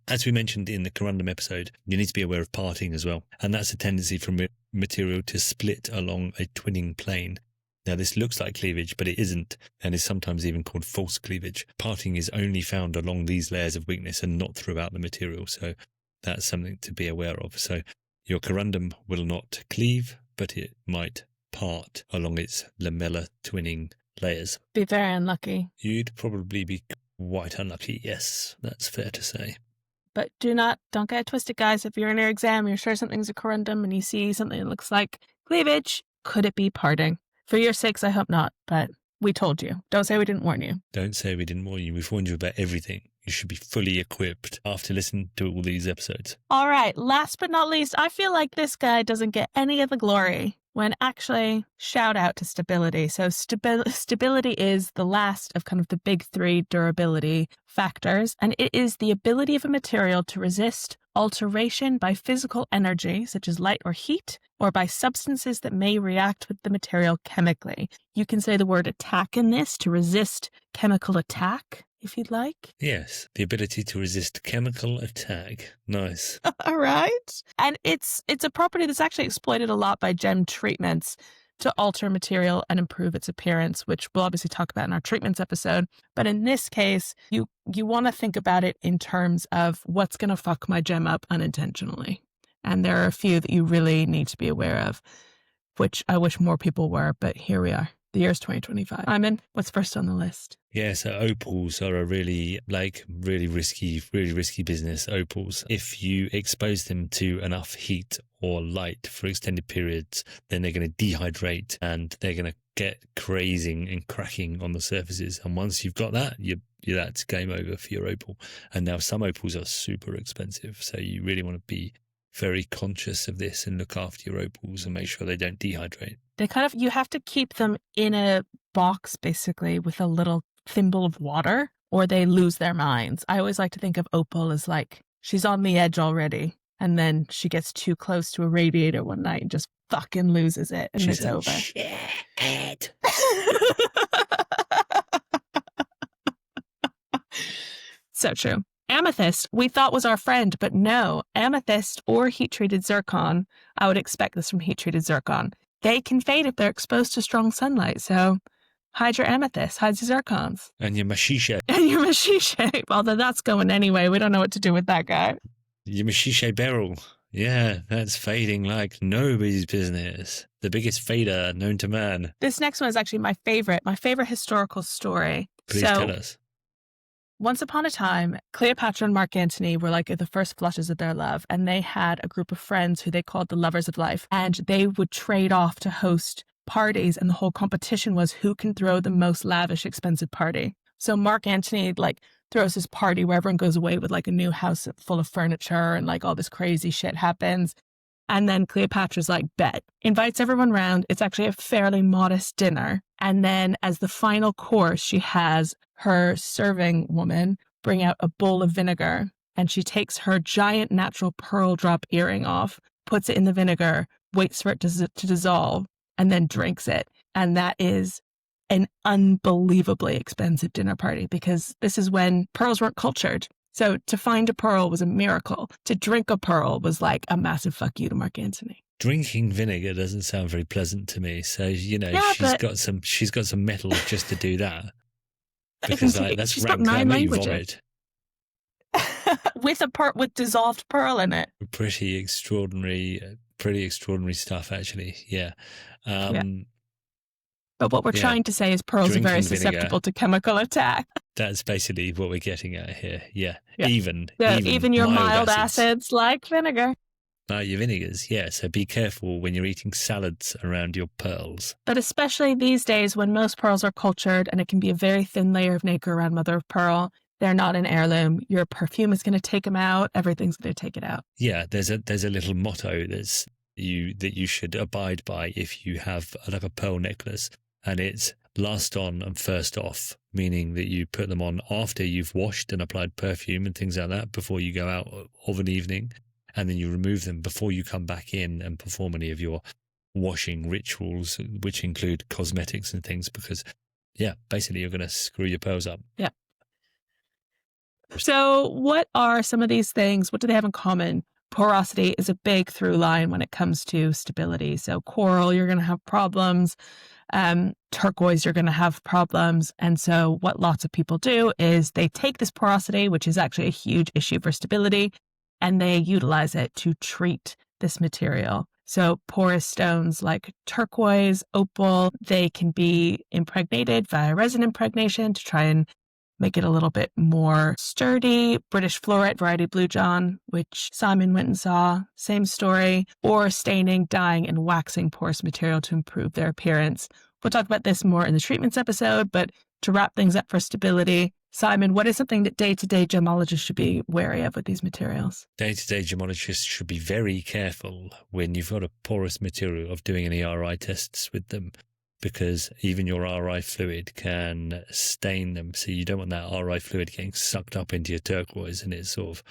As we mentioned in the corundum episode, you need to be aware of parting as well. And that's a tendency for material to split along a twinning plane. Now, this looks like cleavage, but it isn't, and is sometimes even called false cleavage. Parting is only found along these layers of weakness and not throughout the material, so that's something to be aware of. So your corundum will not cleave, but it might part along its lamella twinning layers. Be very unlucky. You'd probably be quite unlucky, yes, that's fair to say. But don't get it twisted, guys. If you're in your exam, you're sure something's a corundum and you see something that looks like cleavage, could it be parting? For your sakes, I hope not, but we told you. Don't say we didn't warn you. Don't say we didn't warn you. We've warned you about everything. You should be fully equipped after listening to all these episodes. All right, last but not least, I feel like this guy doesn't get any of the glory when actually shout out to stability. So stability is the last of kind of the big three durability factors, and it is the ability of a material to resist alteration by physical energy, such as light or heat, or by substances that may react with the material chemically. You can say the word attack in this to resist chemical attack, if you'd like. Yes, the ability to resist chemical attack. Nice. All right. And it's a property that's actually exploited a lot by gem treatments to alter material and improve its appearance, which we'll obviously talk about in our treatments episode. But in this case, you want to think about it in terms of what's going to fuck my gem up unintentionally. And there are a few that you really need to be aware of, which I wish more people were, but here we are. The year's 2025. Simon, what's first on the list? Yeah, so opals are a really risky business, opals. If you expose them to enough heat or light for extended periods, then they're going to dehydrate and they're going to get crazing and cracking on the surfaces. And once you've got that, that's game over for your opal. And now some opals are super expensive, so you really want to be very conscious of this and look after your opals and make sure they don't dehydrate. You have to keep them in a box basically with a little thimble of water or they lose their minds. I always like to think of opal as like she's on the edge already and then she gets too close to a radiator one night and just fucking loses it and it's over. Shit. So true. Amethyst, we thought was our friend, but no. Amethyst or heat-treated zircon, I would expect this from heat-treated zircon. They can fade if they're exposed to strong sunlight, so hide your amethyst, hide your zircons. And your machiche. Although that's going anyway. We don't know what to do with that guy. Your machiche beryl. Yeah, that's fading like nobody's business. The biggest fader known to man. This next one is actually my favorite historical story. Please tell us. Once upon a time, Cleopatra and Mark Antony were like at the first flushes of their love, and they had a group of friends who they called the Lovers of Life, and they would trade off to host parties, and the whole competition was who can throw the most lavish, expensive party. So Mark Antony throws his party where everyone goes away with like a new house full of furniture and like all this crazy shit happens. And then Cleopatra's like, bet. Invites everyone round. It's actually a fairly modest dinner. And then as the final course, she has her serving woman bring out a bowl of vinegar. And she takes her giant natural pearl drop earring off, puts it in the vinegar, waits for it to dissolve, and then drinks it. And that is an unbelievably expensive dinner party because this is when pearls weren't cultured. So to find a pearl was a miracle. To drink a pearl was like a massive fuck you to Mark Antony. Drinking vinegar doesn't sound very pleasant to me. So, she's got some metal just to do that. Because that's ranked that me vomit. with dissolved pearl in it. Pretty extraordinary stuff, actually. Yeah. But what we're trying to say is pearls are very susceptible to chemical attack. That's basically what we're getting at here. Yeah. Even your mild acids like vinegar. Your vinegars, yeah. So be careful when you're eating salads around your pearls. But especially these days when most pearls are cultured and it can be a very thin layer of nacre around mother of pearl, they're not an heirloom. Your perfume is going to take them out. Everything's going to take it out. Yeah, there's a little motto that you should abide by if you have like a pearl necklace, and it's last on and first off, meaning that you put them on after you've washed and applied perfume and things like that before you go out of an evening, and then you remove them before you come back in and perform any of your washing rituals, which include cosmetics and things, because, basically you're going to screw your pearls up. Yeah. So what are some of these things? What do they have in common? Porosity is a big through line when it comes to stability. So coral, you're going to have problems. Turquoise, you're going to have problems. And so what lots of people do is they take this porosity, which is actually a huge issue for stability, and they utilize it to treat this material. So porous stones like turquoise, opal, they can be impregnated via resin impregnation to try and make it a little bit more sturdy. British fluorite variety Blue John, which Simon went and saw, same story. Or staining, dyeing, and waxing porous material to improve their appearance. We'll talk about this more in the treatments episode, but to wrap things up for stability, Simon, what is something that day-to-day gemmologists should be wary of with these materials? Day-to-day gemmologists should be very careful when you've got a porous material of doing any RI tests with them, because even your RI fluid can stain them. So you don't want that RI fluid getting sucked up into your turquoise and it's sort of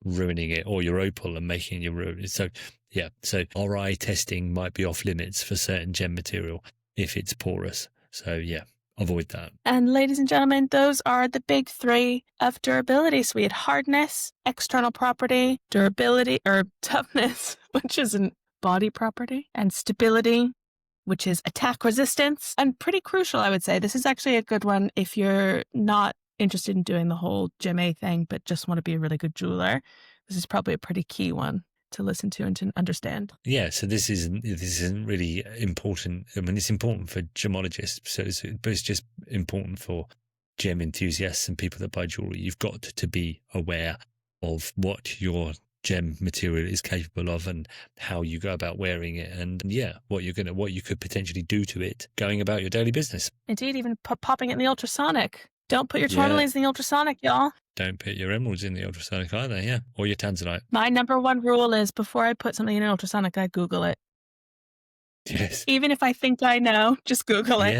ruining it, or your opal and making you ruin it. So yeah, so RI testing might be off limits for certain gem material if it's porous. So yeah, avoid that. And ladies and gentlemen, those are the big three of durability. So we had hardness, external property, durability, or toughness, which is a body property, and stability, which is attack resistance. And pretty crucial, I would say. This is actually a good one if you're not interested in doing the whole gemme thing, but just want to be a really good jeweler. This is probably a pretty key one to listen to and to understand. Yeah, so this isn't really important. I mean, it's important for gemologists, but it's just important for gem enthusiasts and people that buy jewelry. You've got to be aware of what your gem material is capable of and how you go about wearing it, and yeah, what you could potentially do to it going about your daily business. Indeed, even popping it in the ultrasonic. Don't put your tourmalines in the ultrasonic, y'all. Don't put your emeralds in the ultrasonic either, yeah. Or your tanzanite. My number one rule is before I put something in an ultrasonic, I Google it. Yes. Even if I think I know, just Google it.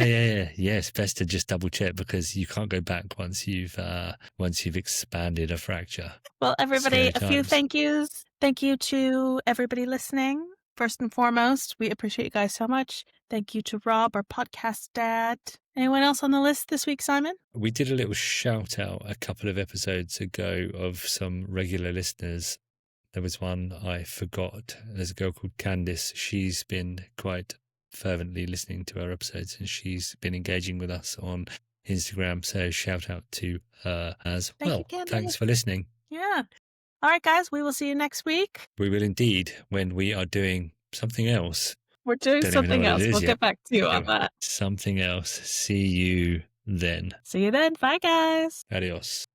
Yeah. It's best to just double check because you can't go back once you've expanded a fracture. Well, everybody, a few thank yous. Thank you to everybody listening. First and foremost, we appreciate you guys so much. Thank you to Rob, our podcast dad. Anyone else on the list this week, Simon? We did a little shout out a couple of episodes ago of some regular listeners. There was one I forgot. There's a girl called Candice. She's been quite fervently listening to our episodes and she's been engaging with us on Instagram. So shout out to her as well. Thanks for listening. Yeah. All right, guys, we will see you next week. We will indeed, when we are doing something else. We're doing something else. We'll get back to you on that. Something else. See you then. See you then. Bye, guys. Adios.